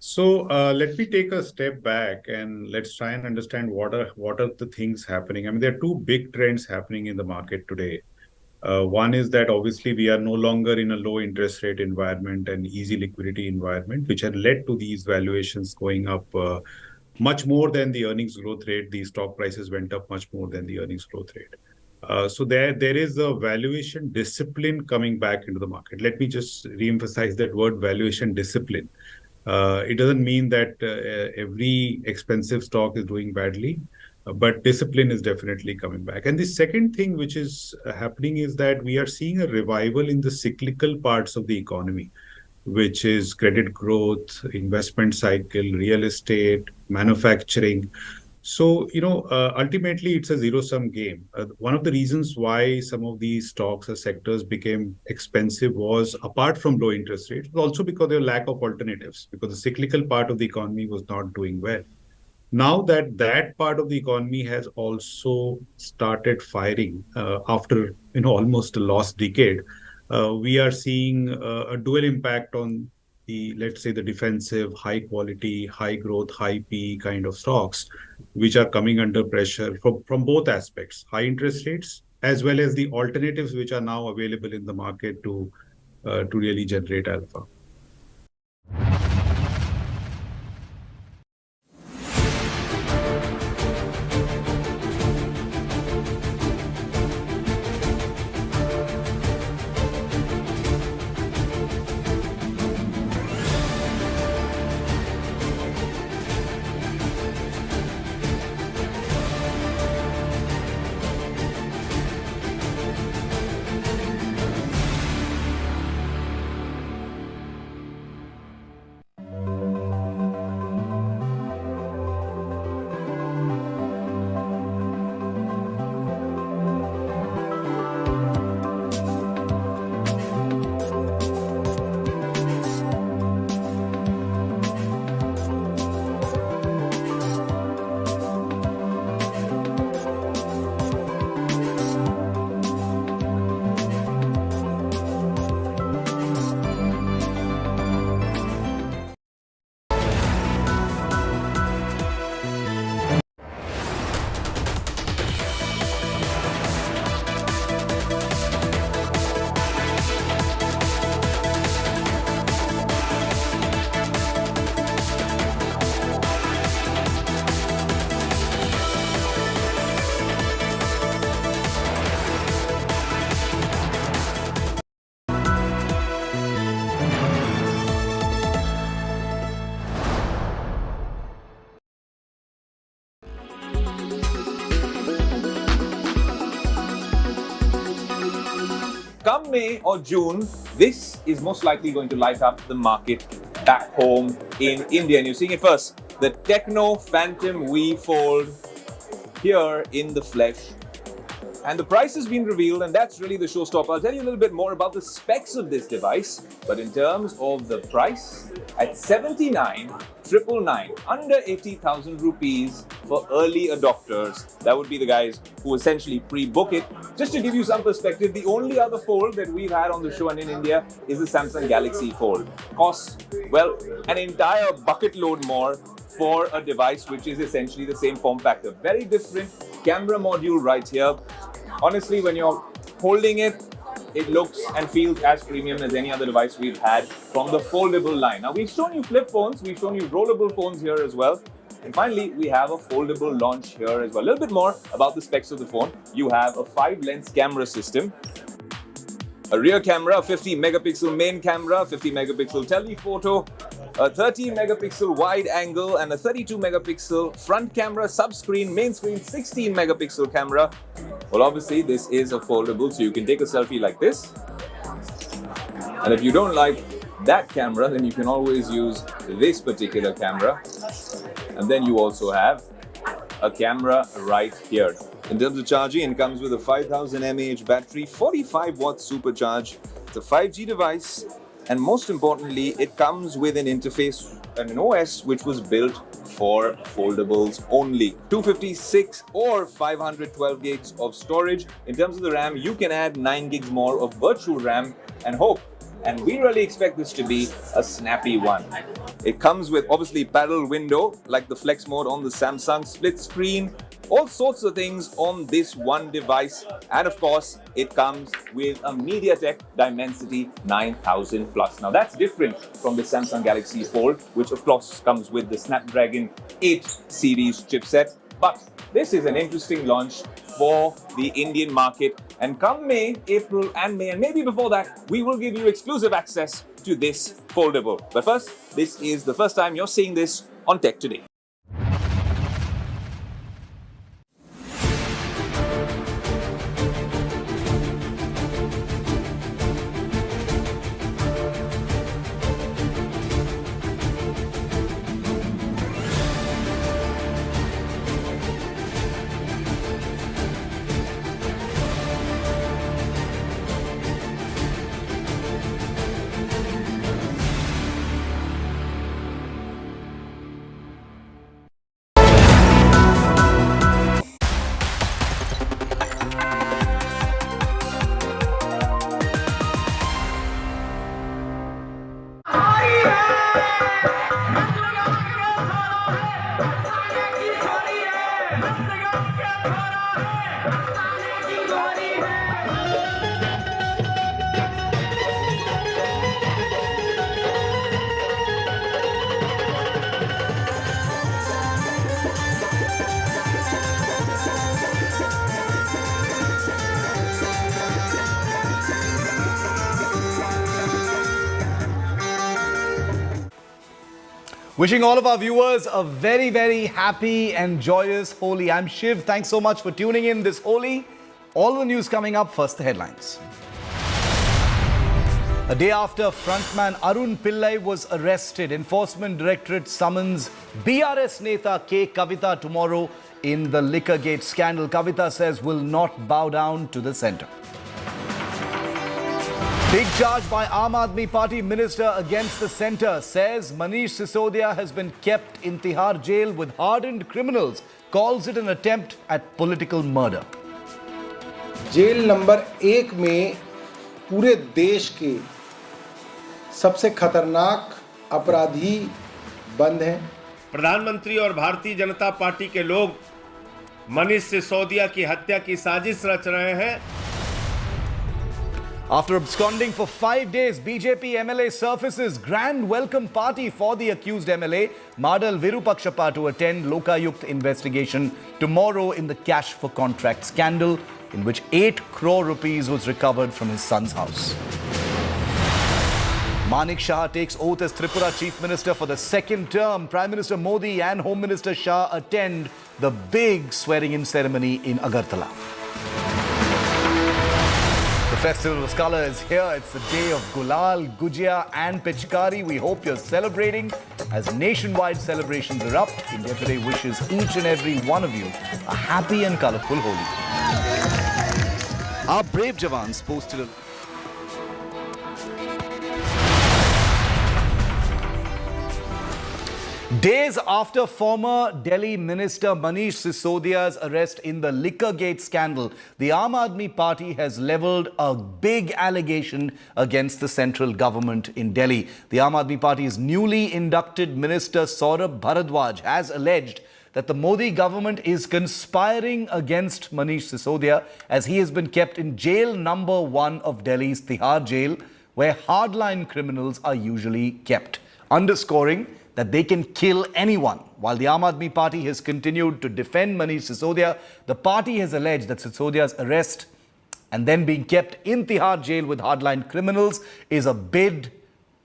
So let me take a step back and let's try and understand what are the things happening. I mean, there are two big trends happening in the market today. One is that obviously we are no longer in a low interest rate environment and easy liquidity environment, which had led to these valuations going up much more than the earnings growth rate. The stock prices went up much more than the earnings growth rate. So there is a valuation discipline coming back into the market. Let me just re-emphasize that word, valuation discipline. It doesn't mean that every expensive stock is doing badly, but discipline is definitely coming back. And the second thing which is happening is that we are seeing a revival in the cyclical parts of the economy, which is credit growth, investment cycle, real estate, manufacturing. So, ultimately, it's a zero-sum game. One of the reasons why some of these stocks or sectors became expensive was, apart from low interest rates, but also because there was lack of alternatives, because the cyclical part of the economy was not doing well. Now that part of the economy has also started firing after almost a lost decade, we are seeing a dual impact on let's say the defensive, high quality, high growth, high PE kind of stocks, which are coming under pressure from both aspects, high interest rates, as well as the alternatives which are now available in the market to really generate alpha. Come May or June, this is most likely going to light up the market back home in India. And you're seeing it first. The Techno Phantom V Fold here in the flesh. And the price has been revealed, and that's really the showstopper. I'll tell you a little bit more about the specs of this device. But in terms of the price, at 79,999, under 80,000 rupees for early adopters. That would be the guys who essentially pre-book it. Just to give you some perspective, the only other fold that we've had on the show and in India is the Samsung Galaxy Fold. Costs, well, an entire bucket load more for a device which is essentially the same form factor. Very different camera module right here. Honestly, when you're holding it, it looks and feels as premium as any other device we've had from the foldable line. Now, we've shown you flip phones, we've shown you rollable phones here as well. And finally, we have a foldable launch here as well. A little bit more about the specs of the phone. You have a 5-lens camera system, a rear camera, 50 megapixel main camera, 50 megapixel telephoto, a 30 megapixel wide angle and a 32 megapixel front camera, sub-screen, main screen, 16 megapixel camera. Well, obviously this is a foldable, so you can take a selfie like this. And if you don't like that camera, then you can always use this particular camera. And then you also have a camera right here. In terms of charging, it comes with a 5000 mAh battery, 45 watts supercharge. It's a 5G device. And most importantly, it comes with an interface and an OS which was built for foldables only. 256 or 512 gigs of storage. In terms of the RAM, you can add 9 gigs more of virtual RAM and hope. And we really expect this to be a snappy one. It comes with obviously parallel window like the flex mode on the Samsung, split screen, all sorts of things on this one device. And of course, it comes with a MediaTek Dimensity 9000 Plus. Now that's different from the Samsung Galaxy Fold, which of course comes with the Snapdragon 8 series chipset. But this is an interesting launch for the Indian market. And come May, April and May, and maybe before that, we will give you exclusive access to this foldable. But first, this is the first time you're seeing this on Tech Today. Wishing all of our viewers a very, very happy and joyous Holi. I'm Shiv. Thanks so much for tuning in this Holi. All the news coming up. First, the headlines. A day after frontman Arun Pillai was arrested, Enforcement Directorate summons BRS Neta K. Kavitha tomorrow in the Liquorgate scandal. Kavitha says will not bow down to the centre. Big charge by Aam Aadmi Party minister against the centre, says Manish Sisodia has been kept in Tihar jail with hardened criminals, calls it an attempt at political murder. Jail number 1 में पूरे देश के सबसे खतरनाक अपराधी बंद हैं। प्रधानमंत्री और भारतीय जनता पार्टी के लोग मनीष सिसोदिया की हत्या की साजिश रच रहे हैं। After absconding for 5 days, BJP MLA surfaces grand welcome party for the accused MLA, Madal Virupakshappa, to attend Lokayukt investigation tomorrow in the cash for contract scandal, in which 8 crore rupees was recovered from his son's house. Manik Shah takes oath as Tripura Chief Minister for the second term. Prime Minister Modi and Home Minister Shah attend the big swearing-in ceremony in Agartala. The Festival of Colour is here. It's the day of Gulal, Gujia and Pichkari. We hope you're celebrating as nationwide celebrations erupt. India Today wishes each and every one of you a happy and colourful Holi. Our brave Jawans posted a... Days after former Delhi Minister Manish Sisodia's arrest in the Liquorgate scandal, the Aam Aadmi Party has levelled a big allegation against the central government in Delhi. The Aam Aadmi Party's newly inducted Minister Saurabh Bharadwaj has alleged that the Modi government is conspiring against Manish Sisodia as he has been kept in jail number 1 of Delhi's Tihar jail, where hardline criminals are usually kept, underscoring that they can kill anyone. While the Aam Aadmi Party has continued to defend Manish Sisodia, the party has alleged that Sisodia's arrest and then being kept in Tihar jail with hardline criminals is a bid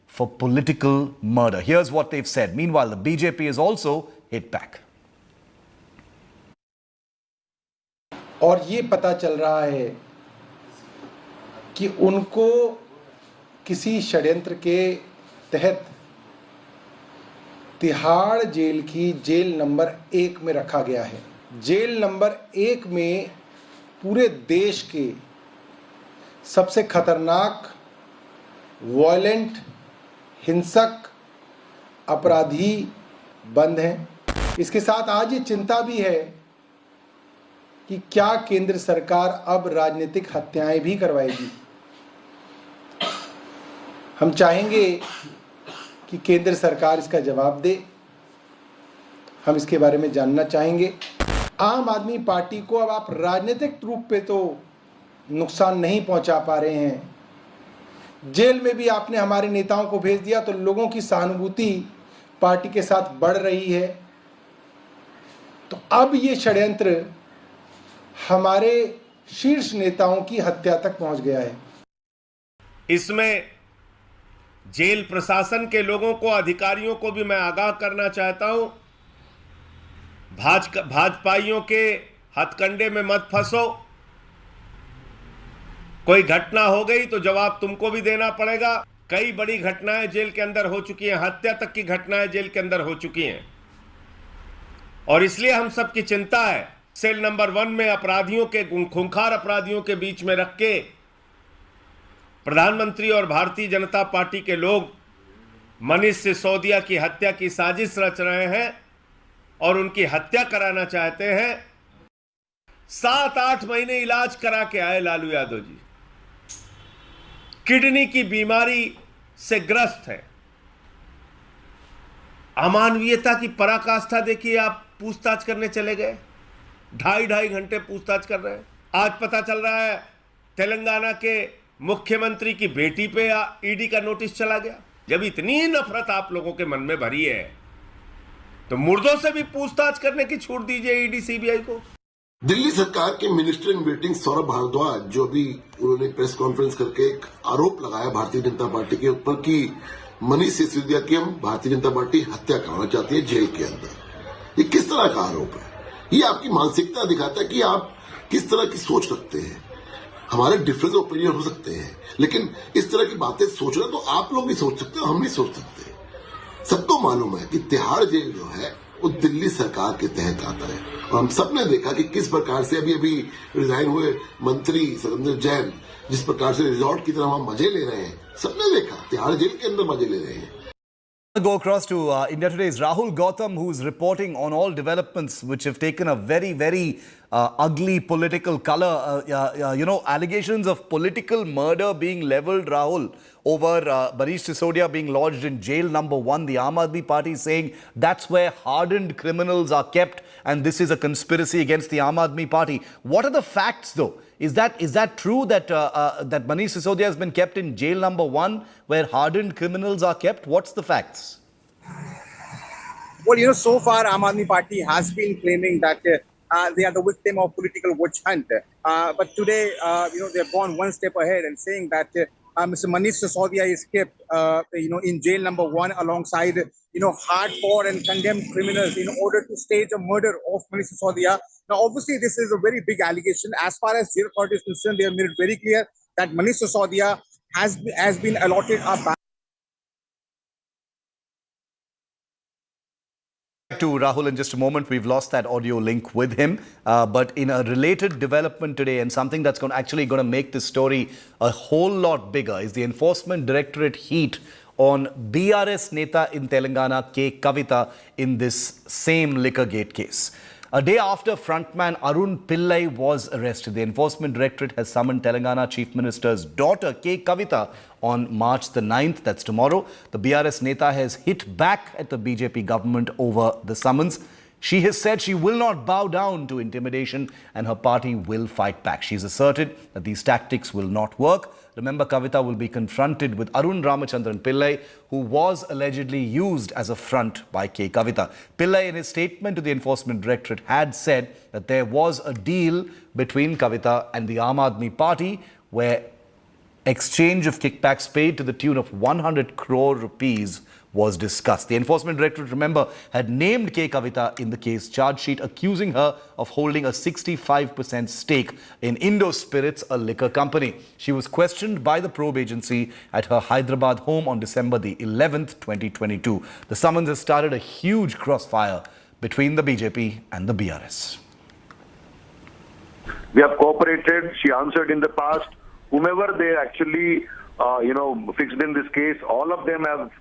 for political murder. Here's what they've said. Meanwhile, the BJP has also hit back. और ये पता चल रहा है कि उनको किसी षड्यंत्र के तहत तिहाड़ जेल की जेल नंबर 1 में रखा गया है। जेल नंबर 1 में पूरे देश के सबसे खतरनाक, वायलेंट, हिंसक अपराधी बंद हैं। इसके साथ आज ये चिंता भी है कि क्या केंद्र सरकार अब राजनीतिक हत्याएं भी करवाएगी। हम चाहेंगे कि केंद्र सरकार इसका जवाब दे। हम इसके बारे में जानना चाहेंगे। आम आदमी पार्टी को अब आप राजनीतिक रूप पे तो नुकसान नहीं पहुंचा पा रहे हैं, जेल में भी आपने हमारे नेताओं को भेज दिया, तो लोगों की सहानुभूति पार्टी के साथ बढ़ रही है। तो अब ये षड्यंत्र हमारे शीर्ष नेताओं की हत्या तक पहुंच गया है। इसमें जेल प्रशासन के लोगों को, अधिकारियों को भी मैं आगाह करना चाहता हूं, भाजपाइयों के हथकंडे में मत फंसो। कोई घटना हो गई तो जवाब तुमको भी देना पड़ेगा। कई बड़ी घटनाएं जेल के अंदर हो चुकी हैं, हत्या तक की घटनाएं जेल के अंदर हो चुकी हैं, और इसलिए हम सबकी चिंता है। सेल नंबर 1 में अपराधियों के, खूंखार अपराधियों के बीच में रख के प्रधानमंत्री और भारतीय जनता पार्टी के लोग मनीष सिसोदिया की हत्या की साजिश रच रहे हैं और उनकी हत्या कराना चाहते हैं। 7-8 महीने इलाज करा के आए लालू यादव जी, किडनी की बीमारी से ग्रस्त है। अमानवीयता की पराकाष्ठा देखिए, आप पूछताछ करने चले गए, 2.5 घंटे पूछताछ कर रहे हैं। आज पता चल रहा है तेलंगाना के मुख्यमंत्री की बेटी पे ईडी का नोटिस चला गया। जब इतनी नफरत आप लोगों के मन में भरी है तो मुर्दों से भी पूछताछ करने की छूट दीजिए ईडी सीबीआई को। दिल्ली सरकार के minister in waiting Saurabh Bhardwaj, जो भी उन्होंने प्रेस कॉन्फ्रेंस करके एक आरोप लगाया भारतीय जनता पार्टी के ऊपर कि मनीष सिसोदिया की हम भारतीय जनता पार्टी हत्या करना चाहती है जेल के अंदर। ये किस तरह का आरोप है? ये आपकी मानसिकता दिखाता है कि आप किस तरह की सोच रखते हैं। हमारे डिफरेंस ओपिनियन हो सकते हैं, लेकिन इस तरह की बातें सोचना तो आप लोग भी सोच सकते हो, हम नहीं सोच सकते। सबको मालूम है कि तिहाड़ जेल जो है वो दिल्ली सरकार के तहत आता है, और हम सब ने देखा कि किस प्रकार से अभी रिजाइन हुए मंत्री सरेंद्र जैन जिस प्रकार से रिजॉर्ट की तरह वहां मजे ले रहे हैं, सबने देखा तिहाड़ जेल के अंदर मजे ले रहे हैं। Go across to India Today's Rahul Gautam, who's reporting on all developments which have taken a very ugly political color. Allegations of political murder being leveled, Rahul, over Manish Sisodia being lodged in jail number 1. The Aam Aadmi Party is saying that's where hardened criminals are kept, and this is a conspiracy against the Aam Aadmi Party. What are the facts, though? Is that true that that Manish Sisodia has been kept in jail number 1, where hardened criminals are kept? What's the facts? Well, so far Aam Aadmi Party has been claiming that they are the victim of political witch hunt. But today, they've gone one step ahead and saying that Mr. Manish Sisodia is kept, in jail number 1 alongside, hardcore and condemned criminals in order to stage a murder of Manish Sisodia. Now, obviously, this is a very big allegation. As far as jail authorities is concerned, they have made it very clear that Manish Sisodia has been allotted a To Rahul in just a moment. We've lost that audio link with him. But in a related development today, and something that's actually going to make this story a whole lot bigger, is the Enforcement Directorate heat on BRS Neta in Telangana, Kavitha, in this same liquor gate case. A day after frontman Arun Pillai was arrested, the Enforcement Directorate has summoned Telangana Chief Minister's daughter, Kavitha, on March the 9th, that's tomorrow. The BRS Neta has hit back at the BJP government over the summons. She has said she will not bow down to intimidation and her party will fight back. She's asserted that these tactics will not work. Remember, Kavitha will be confronted with Arun Ramachandran Pillai, who was allegedly used as a front by Kavitha. Pillai, in his statement to the Enforcement Directorate, had said that there was a deal between Kavitha and the Aam Aadmi Party where exchange of kickbacks paid to the tune of 100 crore rupees was discussed. The Enforcement Directorate, remember, had named Kavitha in the case charge sheet, accusing her of holding a 65% stake in Indo Spirits, a liquor company. She was questioned by the probe agency at her Hyderabad home on December the 11th, 2022. The summons has started a huge crossfire between the BJP and the BRS. We have cooperated. She answered in the past. Whomever they actually, fixed in this case, all of them have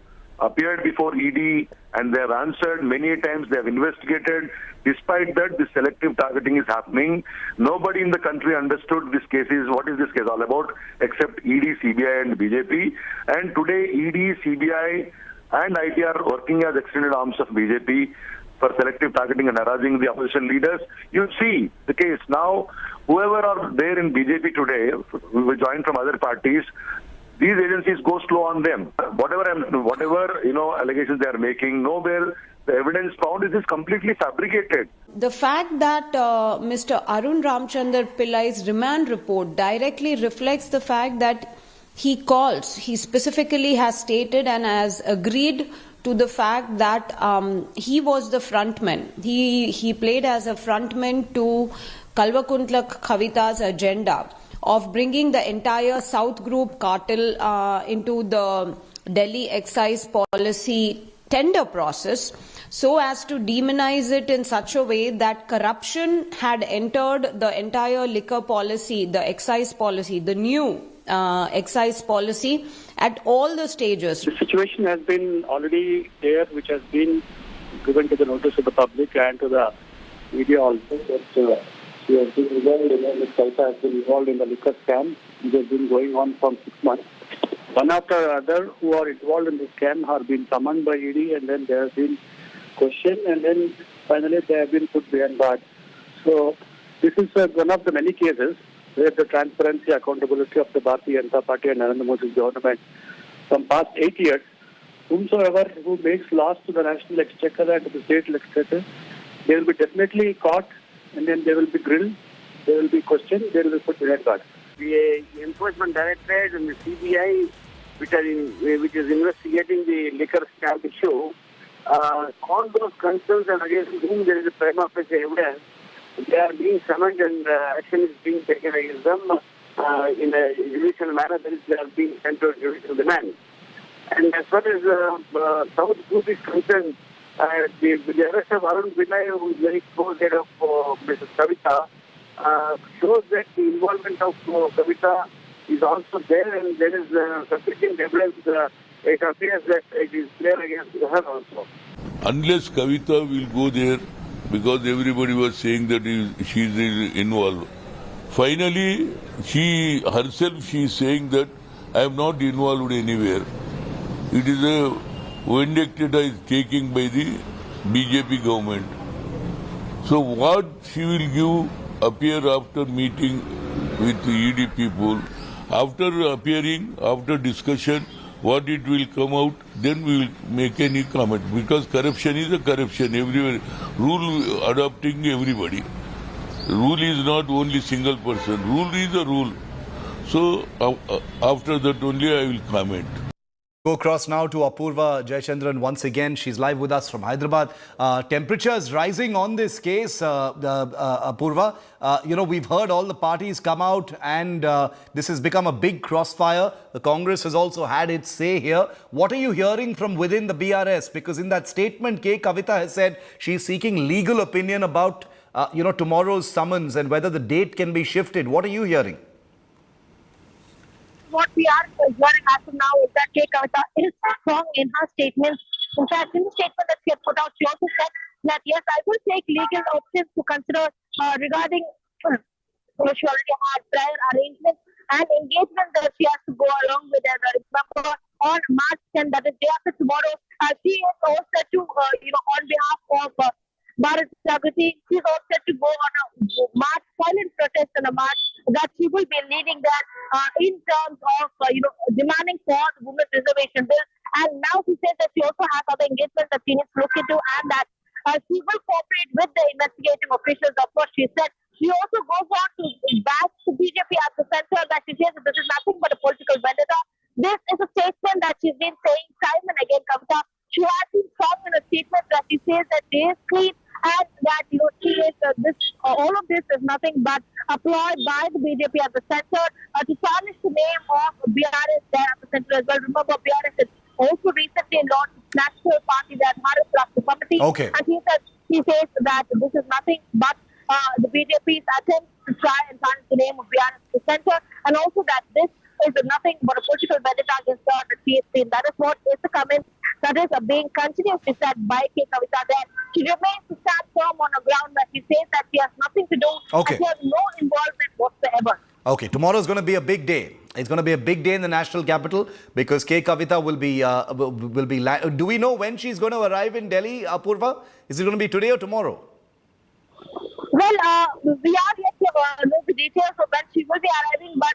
appeared before ED and they have answered many times. They have investigated. Despite that, this selective targeting is happening. Nobody in the country understood this case is what is this case all about, except ED, CBI, and BJP. And today, ED, CBI, and IT are working as extended arms of BJP for selective targeting and harassing the opposition leaders. You see the case now. Whoever are there in BJP today, who joined from other parties, these agencies go slow on them. Whatever allegations they are making, nowhere the evidence found is completely fabricated. The fact that Mr. Arun Ramchandar Pillai's remand report directly reflects the fact that he specifically has stated and has agreed to the fact that he was the frontman. He played as a frontman to Kalvakuntla Kavitha's agenda of bringing the entire South Group cartel into the Delhi excise policy tender process, so as to demonize it in such a way that corruption had entered the entire liquor policy, the excise policy, the new excise policy at all the stages. The situation has been already there, which has been given to the notice of the public and to the media also. That she has been involved in Ms. Kavitha has been involved in the liquor scam, which has been going on from 6 months. One after another who are involved in the scam have been summoned by ED, and then they have been questioned, and then finally they have been put behind bars. So this is one of the many cases where the transparency, accountability of the Bharatiya Janata Party and Narendra Modi's government from past 8 years, whomsoever who makes laws to the national exchequer and to the state exchequer, they will be definitely caught, and then they will be grilled, they will be questioned, they will be put behind bars. The Enforcement Directorate and the CBI, which is investigating the liquor scam issue, all those concerns and against whom there is a prima facie evidence, they are being summoned and action is being taken against them in a judicial manner. That is, they are being sent to a judicial demand. And as far as South Group is concerned, the arrest of Arun Pillai, who is very close head of Mrs. Kavitha, shows that the involvement of Kavitha is also there, and there is sufficient evidence. It appears that it is clear against her also. Unless Kavitha will go there, because everybody was saying that she is involved. Finally, she herself is saying that I am not involved anywhere. It is a vendetta is taken by the BJP government. So what she will appear after meeting with the ED people, after appearing, after discussion, what it will come out, then we will make any comment. Because corruption is a corruption everywhere. Rule adopting everybody. Rule is not only single person. Rule is a rule. So after that only I will comment. Go across now to Apurva Jayachandran once again. She's live with us from Hyderabad. Temperatures rising on this case, Apurva. We've heard all the parties come out and this has become a big crossfire. The Congress has also had its say here. What are you hearing from within the BRS? Because in that statement, Kavitha has said she's seeking legal opinion about, tomorrow's summons and whether the date can be shifted. What are you hearing? What we are hearing as of now is that Kavitha is strong in her statements. In fact, in the statement that she has put out, she also said that yes, I will take legal options to consider regarding she already had prior arrangements and engagement that she has to go along with. And remember, on March 10th, that is day after tomorrow, she is all set to, on behalf of Bharat Jagrati, she is all set to go on a march, silent protest and a march that she will be leading that in terms of, demanding for the women's reservation bill. And now she says that she also has other engagements that she needs to look into and that she will cooperate with the investigating officials. Of course, she said she also goes on to bash the BJP at the center, that she says that this is nothing but a political vendetta. This is a statement that she's been saying time and again, Kavitha. She has been strong in a statement that she says that they is clean and that, she is, all of this is nothing but a ploy by the BJP at the center to tarnish the name of BRS there at the center as well. Remember, BRS has also recently launched its national party, that Bharat Rashtra Committee. Okay. And she says that this is nothing but the BJP's attempt to try and tarnish the name of BRS at the center, and also that this is nothing but a political vendetta against her that she has seen. That is what is the comment that is being continuously said by Kavitha there. She remains to stand firm on the ground that she says that she has nothing to do Okay. and she has no involvement whatsoever. Okay, tomorrow is going to be a big day. It's going to be a big day in the national capital because Kavitha will be. Do we know when she's going to arrive in Delhi, Apurva? Is it going to be today or tomorrow? Well, we are yet to know the details of when she will be arriving, but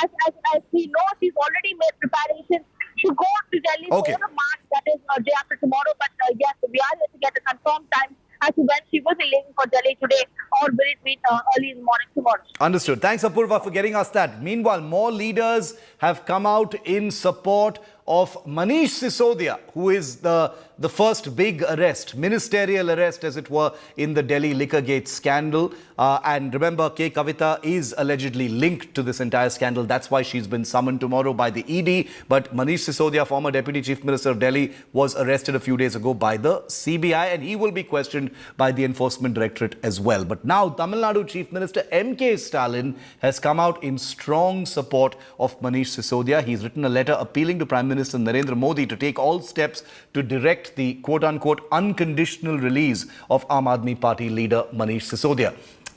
as we know, she's already made preparations to go to Delhi for the march that is day after tomorrow. But yes, we are yet to get a confirmed time as to when she will be leaving for Delhi today, or will it be early in the morning tomorrow. Understood. Thanks, Apurva, for getting us that. Meanwhile, more leaders have come out in support of Manish Sisodia, who is the first big arrest, ministerial arrest as it were, in the Delhi Liquorgate scandal. And remember, Kavitha is allegedly linked to this entire scandal. That's why she's been summoned tomorrow by the ED. But Manish Sisodia, former Deputy Chief Minister of Delhi, was arrested a few days ago by the CBI, and he will be questioned by the Enforcement Directorate as well. But now Tamil Nadu Chief Minister M.K. Stalin has come out in strong support of Manish Sisodia. He's written a letter appealing to Prime Minister Narendra Modi to take all steps to direct the quote-unquote unconditional release of Aam Aadmi Party leader Manish Sisodia.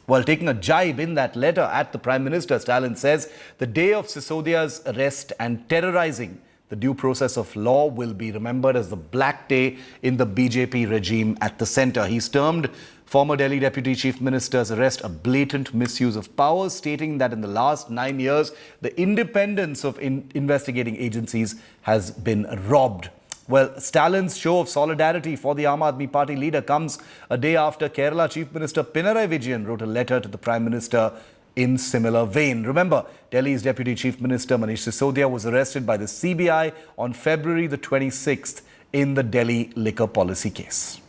While taking a jibe in that letter at the Prime Minister, Stalin says the day of Sisodia's arrest and terrorizing the due process of law will be remembered as the black day in the BJP regime at the centre. He's termed former Delhi Deputy Chief Minister's arrest a blatant misuse of power, stating that in the last 9 years, the independence of investigating agencies has been robbed. Well, Stalin's show of solidarity for the Aam Aadmi Party leader comes a day after Kerala Chief Minister Pinarayi Vijayan wrote a letter to the Prime Minister in similar vein. Remember, Delhi's Deputy Chief Minister Manish Sisodia was arrested by the CBI on February the 26th in the Delhi liquor policy case.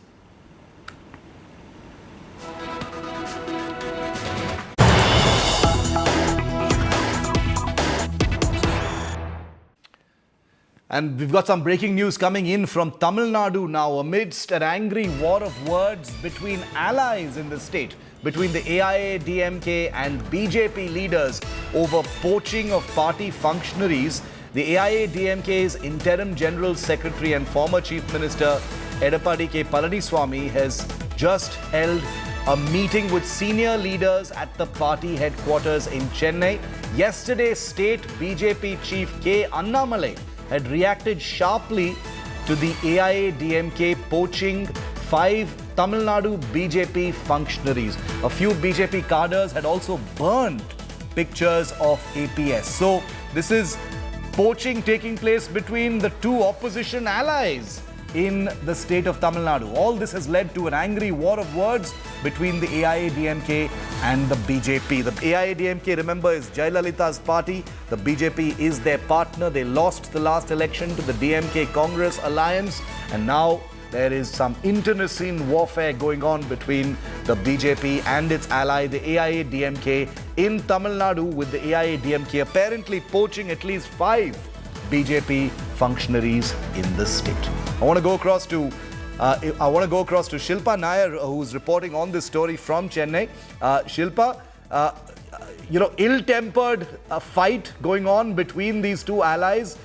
And we've got some breaking news coming in from Tamil Nadu now amidst an angry war of words between allies in the state, between the AIA DMK and BJP leaders over poaching of party functionaries. The AIA DMK's interim General Secretary and former Chief Minister Edapadi K. Palaniswamy has just held a meeting with senior leaders at the party headquarters in Chennai. Yesterday, State BJP Chief K. Annamalai had reacted sharply to the AIA DMK poaching 5 Tamil Nadu BJP functionaries. A few BJP cadres had also burned pictures of APS. So this is poaching taking place between the two opposition allies in the state of Tamil Nadu. All this has led to an angry war of words between the AIA DMK and the BJP. The AIA DMK, remember, is Jayalalitha's party. The BJP is their partner. They lost the last election to the DMK Congress alliance, and now there is some internecine warfare going on between the BJP and its ally, the AIA DMK, in Tamil Nadu, with the AIA DMK apparently poaching at least 5 BJP functionaries in the state. I want to go across to Shilpa Nair, who's reporting on this story from Chennai. Shilpa, ill-tempered fight going on between these two allies.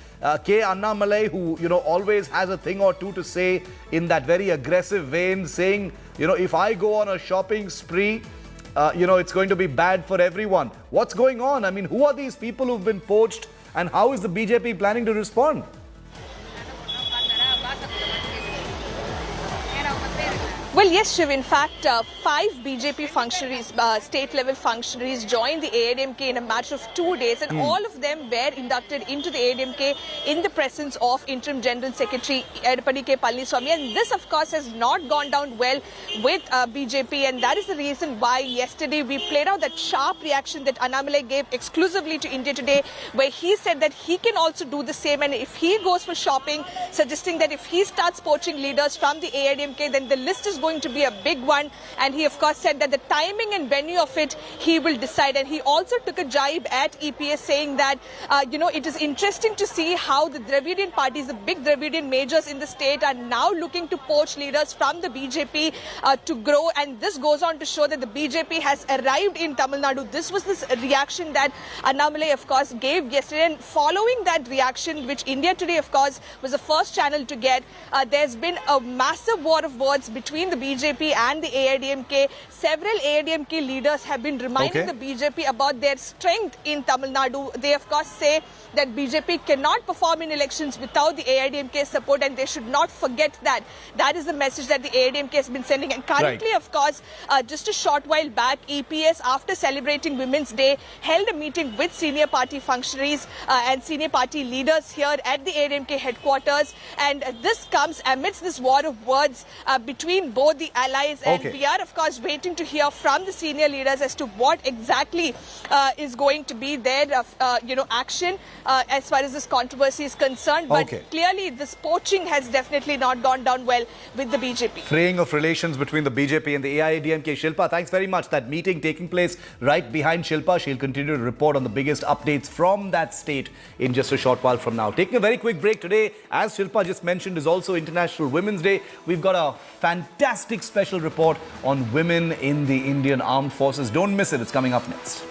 K. Annamalai, who, always has a thing or two to say in that very aggressive vein, saying, if I go on a shopping spree, it's going to be bad for everyone. What's going on? I mean, who are these people who've been poached, and how is the BJP planning to respond? Well, yes, Shiv. In fact, 5 BJP functionaries, state-level functionaries, joined the AIADMK in a matter of 2 days, and all of them were inducted into the AIADMK in the presence of Interim General Secretary Edapadi K. Palaniswamy. And this, of course, has not gone down well with BJP, and that is the reason why yesterday we played out that sharp reaction that Annamalai gave exclusively to India Today, where he said that he can also do the same, and if he goes for shopping, suggesting that if he starts poaching leaders from the AIADMK, then the list is going to be a big one. And he, of course, said that the timing and venue of it, he will decide. And he also took a jibe at EPS, saying that, it is interesting to see how the Dravidian parties, the big Dravidian majors in the state, are now looking to poach leaders from the BJP to grow. And this goes on to show that the BJP has arrived in Tamil Nadu. This was this reaction that Annamalai, of course, gave yesterday. And following that reaction, which India Today, of course, was the first channel to get, there's been a massive war of words between the BJP and the AIADMK. Several AIADMK leaders have been reminding the BJP about their strength in Tamil Nadu. They, of course, say that BJP cannot perform in elections without the AIADMK support, and they should not forget that. That is the message that the AIADMK has been sending. And currently, of course, just a short while back, EPS, after celebrating Women's Day, held a meeting with senior party functionaries and senior party leaders here at the AIADMK headquarters. And this comes amidst this war of words between both the allies. And we are, of course, waiting to hear from the senior leaders as to what exactly is going to be their, action as far as this controversy is concerned. But clearly, this poaching has definitely not gone down well with the BJP. Fraying of relations between the BJP and the AIADMK. Shilpa, thanks very much. That meeting taking place right behind Shilpa. She'll continue to report on the biggest updates from that state in just a short while from now. Taking a very quick break today, as Shilpa just mentioned, is also International Women's Day. We've got a fantastic special report on women in the Indian Armed Forces. Don't miss it. It's coming up next.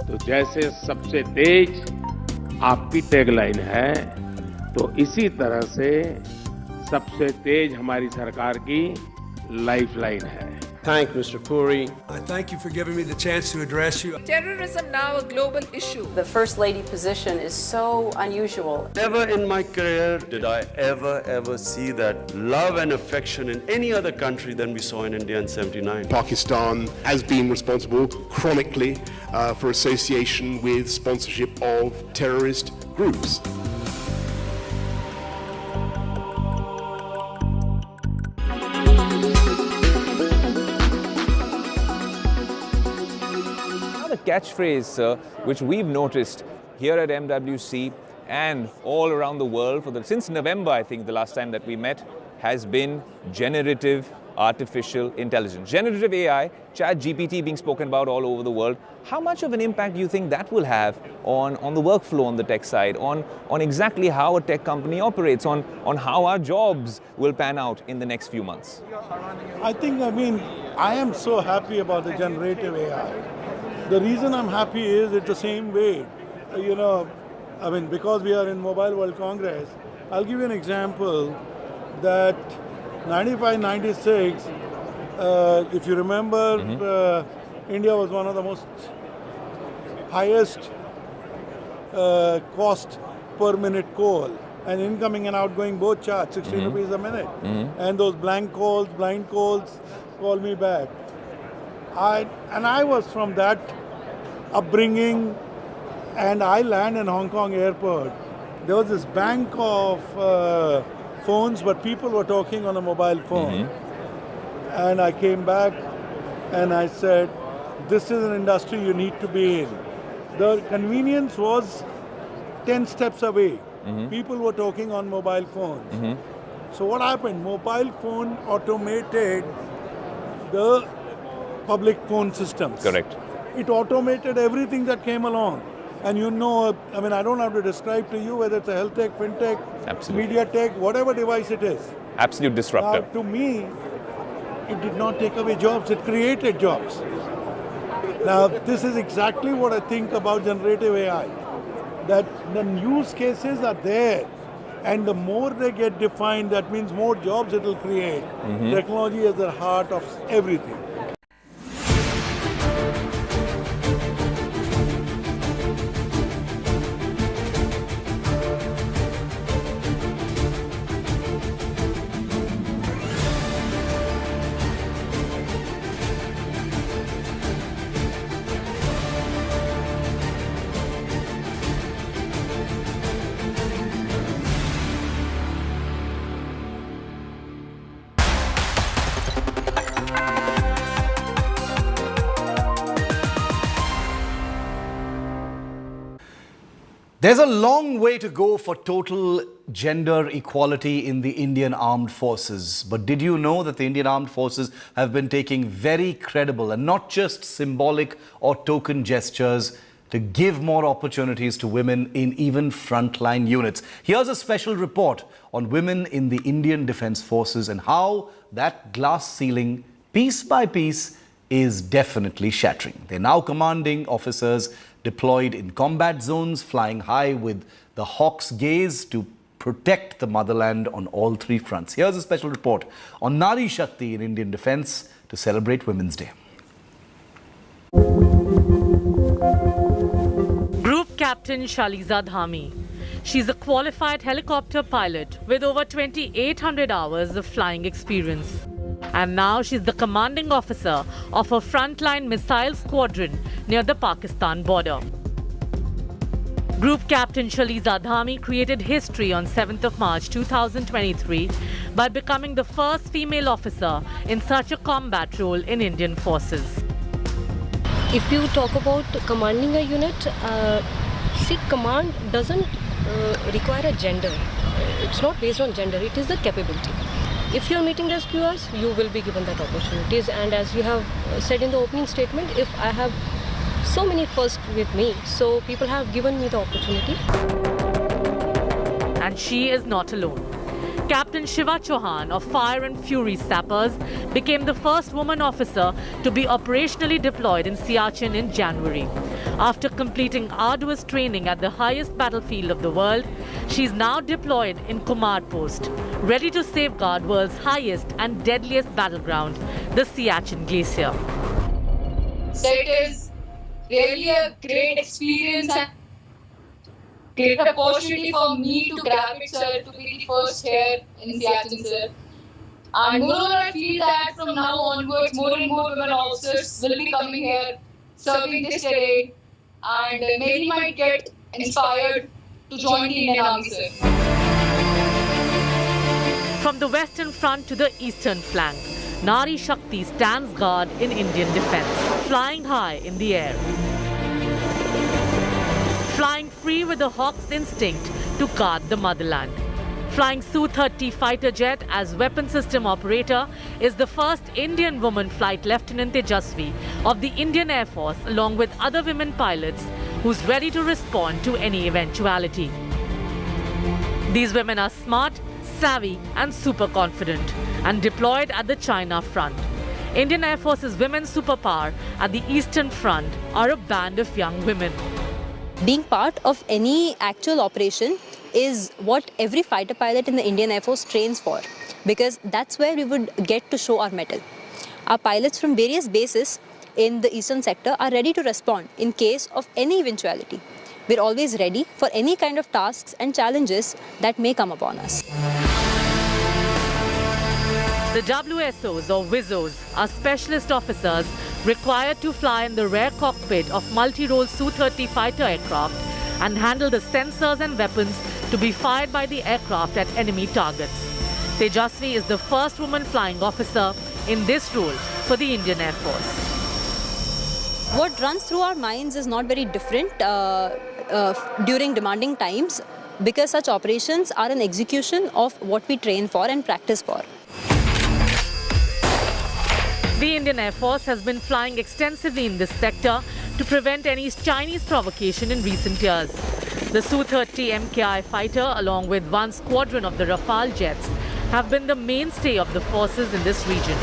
तो जैसे सबसे तेज आपकी tagline है, तो इसी तरह से सबसे तेज हमारी सरकार की लाइफलाइन है. Thank Mr. Puri. I thank you for giving me the chance to address you. Terrorism now a global issue. The First Lady position is so unusual. Never in my career did I ever see that love and affection in any other country than we saw in India in '79. Pakistan has been responsible chronically for association with sponsorship of terrorist groups. Catchphrase, which we've noticed here at MWC and all around the world since November, I think the last time that we met, has been generative artificial intelligence. Generative AI, ChatGPT being spoken about all over the world. How much of an impact do you think that will have on the workflow on the tech side, on exactly how a tech company operates, on how our jobs will pan out in the next few months? I am so happy about the generative AI. The reason I'm happy is it's the same way, because we are in Mobile World Congress. I'll give you an example that 95-96, if you remember, India was one of the most highest cost per minute call, and incoming and outgoing both charge 16 rupees a minute. And those blind calls, call me back. I was from that upbringing, and I land in Hong Kong airport. There was this bank of phones, but people were talking on a mobile phone. And I came back and I said, this is an industry you need to be in. The convenience was 10 steps away. People were talking on mobile phones. So what happened? Mobile phone automated the public phone systems. Correct. It automated everything that came along. And I don't have to describe to you whether it's a health tech, fintech, media tech, whatever device it is. Absolute disruptor. Now, to me, it did not take away jobs, it created jobs. Now, this is exactly what I think about generative AI. That the use cases are there, and the more they get defined, that means more jobs it will create. Technology is the heart of everything. There's a long way to go for total gender equality in the Indian Armed Forces. But did you know that the Indian Armed Forces have been taking very credible and not just symbolic or token gestures to give more opportunities to women in even frontline units? Here's a special report on women in the Indian Defence Forces and how that glass ceiling, piece by piece, is definitely shattering. They're now commanding officers deployed in combat zones, flying high with the hawk's gaze to protect the motherland on all three fronts. Here's a special report on Nari Shakti in Indian Defence to celebrate Women's Day. Group Captain Shaliza Dhami. She's a qualified helicopter pilot with over 2,800 hours of flying experience. And now she's the commanding officer of a frontline missile squadron near the Pakistan border. Group Captain Shaliza Dhami created history on 7th of March 2023 by becoming the first female officer in such a combat role in Indian forces. If you talk about commanding a unit, command doesn't require a gender. It's not based on gender, it is the capability. If you are meeting rescuers, you will be given that opportunities. And as you have said in the opening statement, if I have so many firsts with me, so people have given me the opportunity. And she is not alone. Captain Shiva Chauhan of Fire and Fury Sappers became the first woman officer to be operationally deployed in Siachen in January. After completing arduous training at the highest battlefield of the world, she is now deployed in Kumar Post, ready to safeguard world's highest and deadliest battleground, the Siachen Glacier. So it is really a great experience and great opportunity for me to grab it, sir, to be the first here in Siachen, sir. And moreover, I feel that from now onwards, more and more women officers will be coming here, serving this terrain, and many might get inspired to join the Indian Army, sir. From the western front to the eastern flank, Nari Shakti stands guard in Indian defence, flying high in the air. Flying free with the hawk's instinct to guard the motherland. Flying Su-30 fighter jet as weapon system operator is the first Indian woman Flight Lieutenant Tejasvi of the Indian Air Force, along with other women pilots who's ready to respond to any eventuality. These women are smart, savvy and super confident and deployed at the China front. Indian Air Force's women's superpower at the Eastern Front are a band of young women. Being part of any actual operation is what every fighter pilot in the Indian Air Force trains for, because that's where we would get to show our mettle. Our pilots from various bases in the eastern sector are ready to respond in case of any eventuality. We're always ready for any kind of tasks and challenges that may come upon us. The WSOs or WISOs are specialist officers required to fly in the rear cockpit of multi-role Su-30 fighter aircraft and handle the sensors and weapons to be fired by the aircraft at enemy targets. Tejasvi is the first woman flying officer in this role for the Indian Air Force. What runs through our minds is not very different during demanding times, because such operations are an execution of what we train for and practice for. The Indian Air Force has been flying extensively in this sector to prevent any Chinese provocation in recent years. The Su-30 MKI fighter, along with one squadron of the Rafale jets, have been the mainstay of the forces in this region.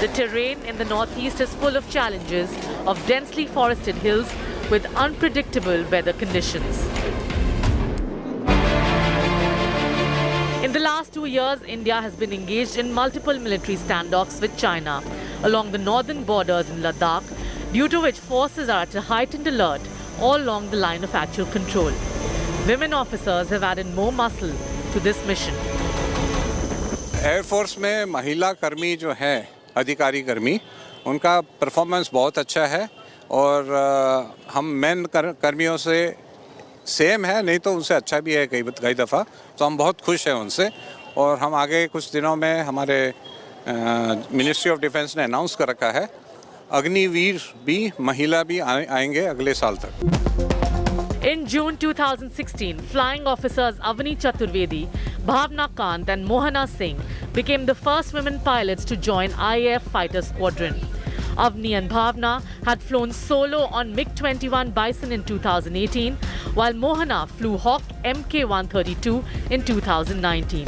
The terrain in the northeast is full of challenges of densely forested hills with unpredictable weather conditions. In the last 2 years, India has been engaged in multiple military standoffs with China along the northern borders in Ladakh, due to which forces are at a heightened alert all along the line of actual control. Women officers have added more muscle to this mission. Air force में महिला कर्मी जो हैं, अधिकारी कर्मी, उनका performance बहुत अच्छा है और हम मेन कर्मियों से सेम है, नहीं तो उनसे अच्छा भी है कई दफ़ा, तो हम बहुत खुश हैं उनसे। और हम आगे कुछ दिनों में हमारे मिनिस्ट्री ऑफ डिफेंस ने अनाउंस कर रखा है, अग्निवीर भी महिला भी आएंगे अगले साल तक। In June 2016, flying officers Avani Chaturvedi, Bhavna Kant and Mohana Singh became the first women pilots to join IAF fighter squadron. Avni and Bhavna had flown solo on MiG-21 Bison in 2018, while Mohana flew Hawk Mk-132 in 2019.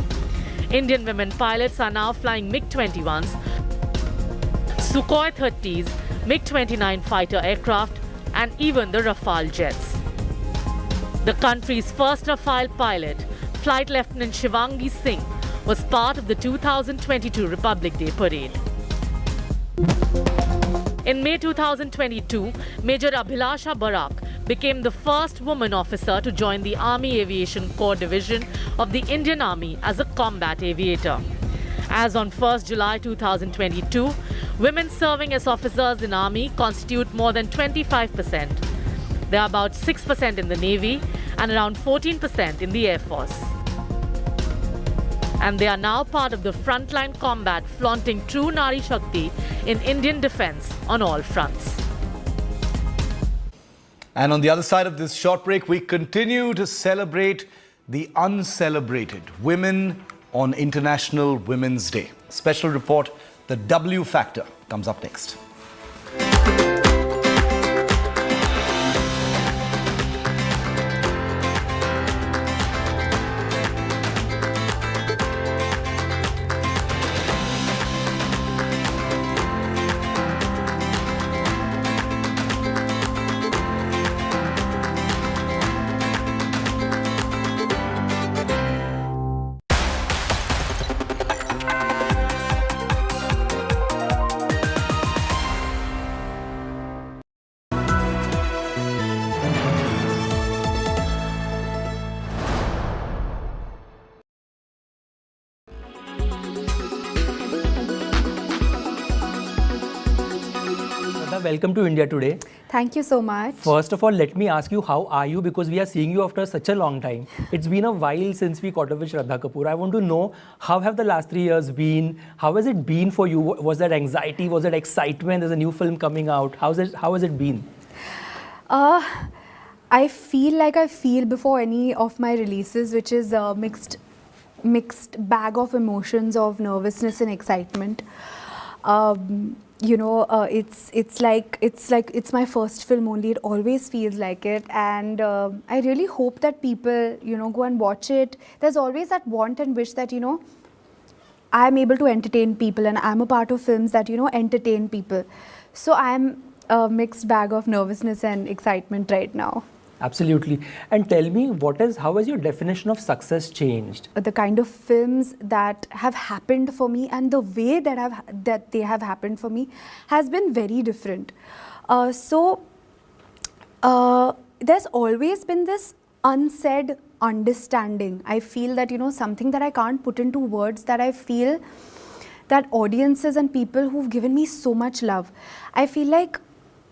Indian women pilots are now flying MiG-21s, Sukhoi 30s, MiG-29 fighter aircraft, and even the Rafale jets. The country's first Rafale pilot, Flight Lieutenant Shivangi Singh, was part of the 2022 Republic Day parade. In May 2022, Major Abhilasha Barak became the first woman officer to join the Army Aviation Corps Division of the Indian Army as a combat aviator. As on 1st July 2022, women serving as officers in Army constitute more than 25%. There are about 6% in the Navy and around 14% in the Air Force. And they are now part of the frontline combat, flaunting true Nari Shakti in Indian defense on all fronts. And on the other side of this short break, we continue to celebrate the uncelebrated women on International Women's Day. Special report, The W Factor, comes up next. Welcome to India Today. Thank you so much. First of all, let me ask you, how are you? Because we are seeing you after such a long time. It's been a while since we caught up with Shraddha Kapoor. I want to know, how have the last 3 years been? How has it been for you? Was there anxiety? Was there excitement? There's a new film coming out. How has it been? I feel like I feel before any of my releases, which is a mixed bag of emotions of nervousness and excitement. It's like it's my first film only. It always feels like it, and I really hope that people go and watch it. There's always that want and wish that I'm able to entertain people, and I'm a part of films that entertain people. So I'm a mixed bag of nervousness and excitement right now. Absolutely. And tell me, how has your definition of success changed? The kind of films that have happened for me and the way that they have happened for me has been very different. There's always been this unsaid understanding. I feel that, something that I can't put into words, that I feel that audiences and people who've given me so much love, I feel like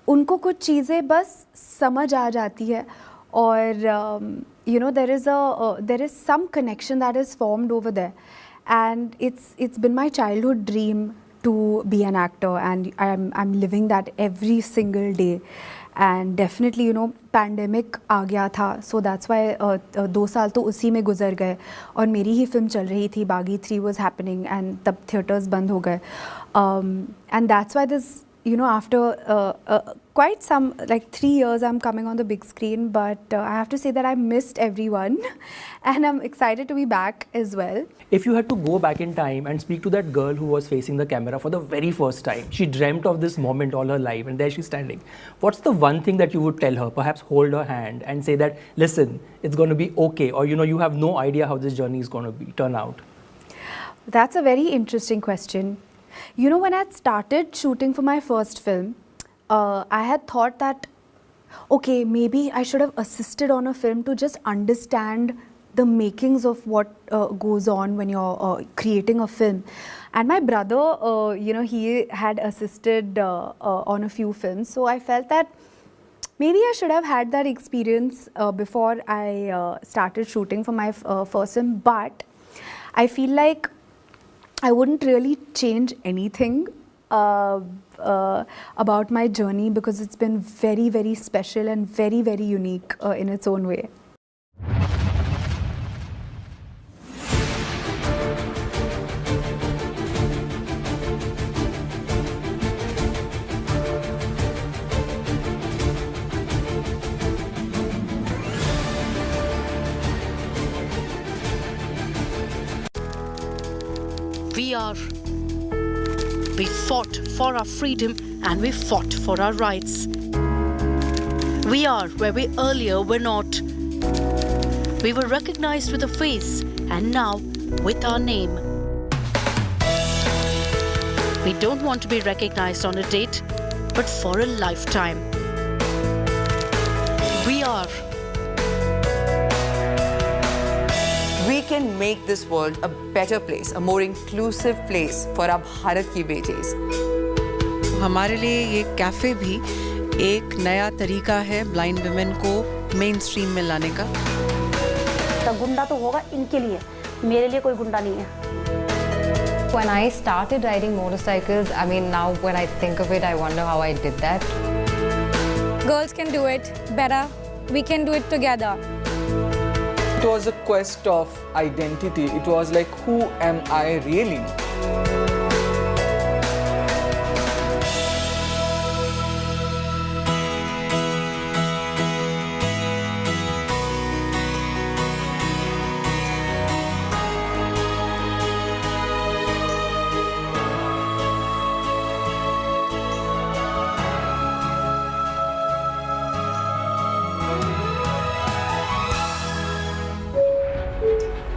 उनको कुछ चीज़ें बस समझ आ जाती है, और there is some connection that is formed over there, and it's been my childhood dream to be an actor, and I'm living that every single day. And definitely pandemic आ गया था, so that's why 2 साल तो उसी में गुजर गए, और मेरी ही फिल्म चल रही थी, बागी 3 was happening, and तब theatres बंद हो गए, and that's why this after quite some, like 3 years, I'm coming on the big screen, but I have to say that I missed everyone and I'm excited to be back as well. If you had to go back in time and speak to that girl who was facing the camera for the very first time, she dreamt of this moment all her life, and there she's standing. What's the one thing that you would tell her? Perhaps hold her hand and say that, listen, it's going to be okay, or you have no idea how this journey is going to turn out. That's a very interesting question. When I had started shooting for my first film, I had thought that, okay, maybe I should have assisted on a film to just understand the makings of what goes on when you're creating a film. And my brother, he had assisted on a few films. So I felt that maybe I should have had that experience before I started shooting for my first film. But I feel like I wouldn't really change anything about my journey because it's been very, very special and very, very unique in its own way. We fought for our freedom and we fought for our rights. We are where we earlier were not. We were recognized with a face and now with our name. We don't want to be recognized on a date, but for a lifetime. We are. We can make this world a better place, a more inclusive place for our Bharat ki betis. हमारे लिए ये cafe भी एक नया तरीका है blind women को main stream में लाने का। तो गुंडा तो होगा इनके लिए, मेरे लिए कोई गुंडा नहीं है। When I started riding motorcycles, I mean now when I think of it, I wonder how I did that. Girls can do it better. We can do it together. It was a quest of identity. It was like, who am I really?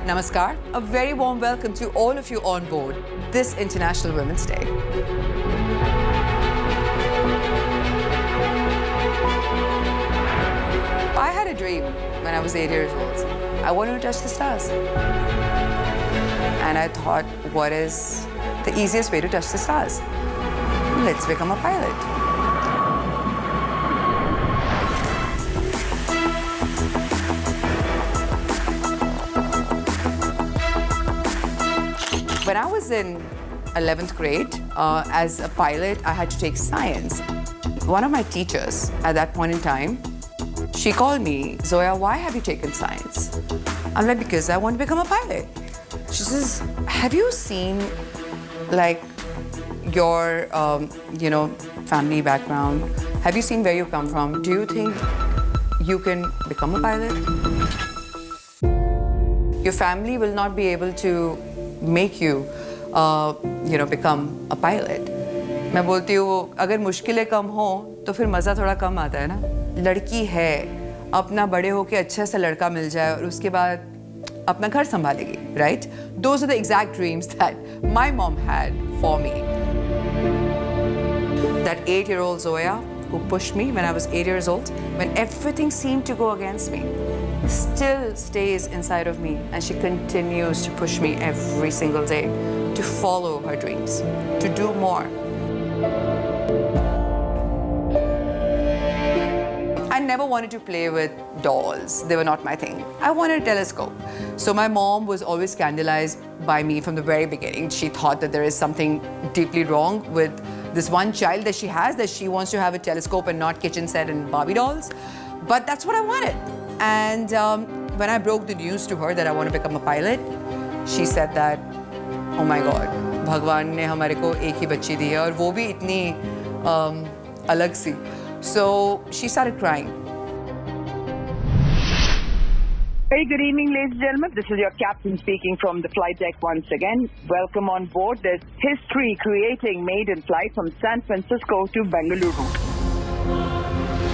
Namaskar, a very warm welcome to all of you on board this International Women's Day. I had a dream when I was 8 years old. I wanted to touch the stars. And I thought, what is the easiest way to touch the stars? Let's become a pilot. When I was in 11th grade, as a pilot, I had to take science. One of my teachers at that point in time, she called me, Zoya, why have you taken science? I'm like, because I want to become a pilot. She says, have you seen like your, family background? Have you seen where you come from? Do you think you can become a pilot? Your family will not be able to make you, become a pilot. मैं बोलती हूँ अगर मुश्किलें कम हो तो फिर मज़ा थोड़ा कम आता है ना। लड़की है, अपना बड़े होके अच्छा सा लड़का मिल जाए और उसके बाद अपना घर संभालेगी, right? Those are the exact dreams that my mom had for me. That 8-year-old Zoya who pushed me when I was 8 years old, when everything seemed to go against me, still stays inside of me, and she continues to push me every single day to follow her dreams, to do more. I never wanted to play with dolls. They were not my thing. I wanted a telescope. So my mom was always scandalized by me from the very beginning. She thought that there is something deeply wrong with this one child that she has, that she wants to have a telescope and not kitchen set and Barbie dolls. But that's what I wanted. And when I broke the news to her that I want to become a pilot, she said that, oh my God, Bhagwan ne hamare ko ek hi bachchi di hai aur wo bhi itni alag si. So she started crying. Very good evening, ladies and gentlemen. This is your captain speaking from the flight deck once again. Welcome on board this history-creating maiden flight from San Francisco to Bengaluru.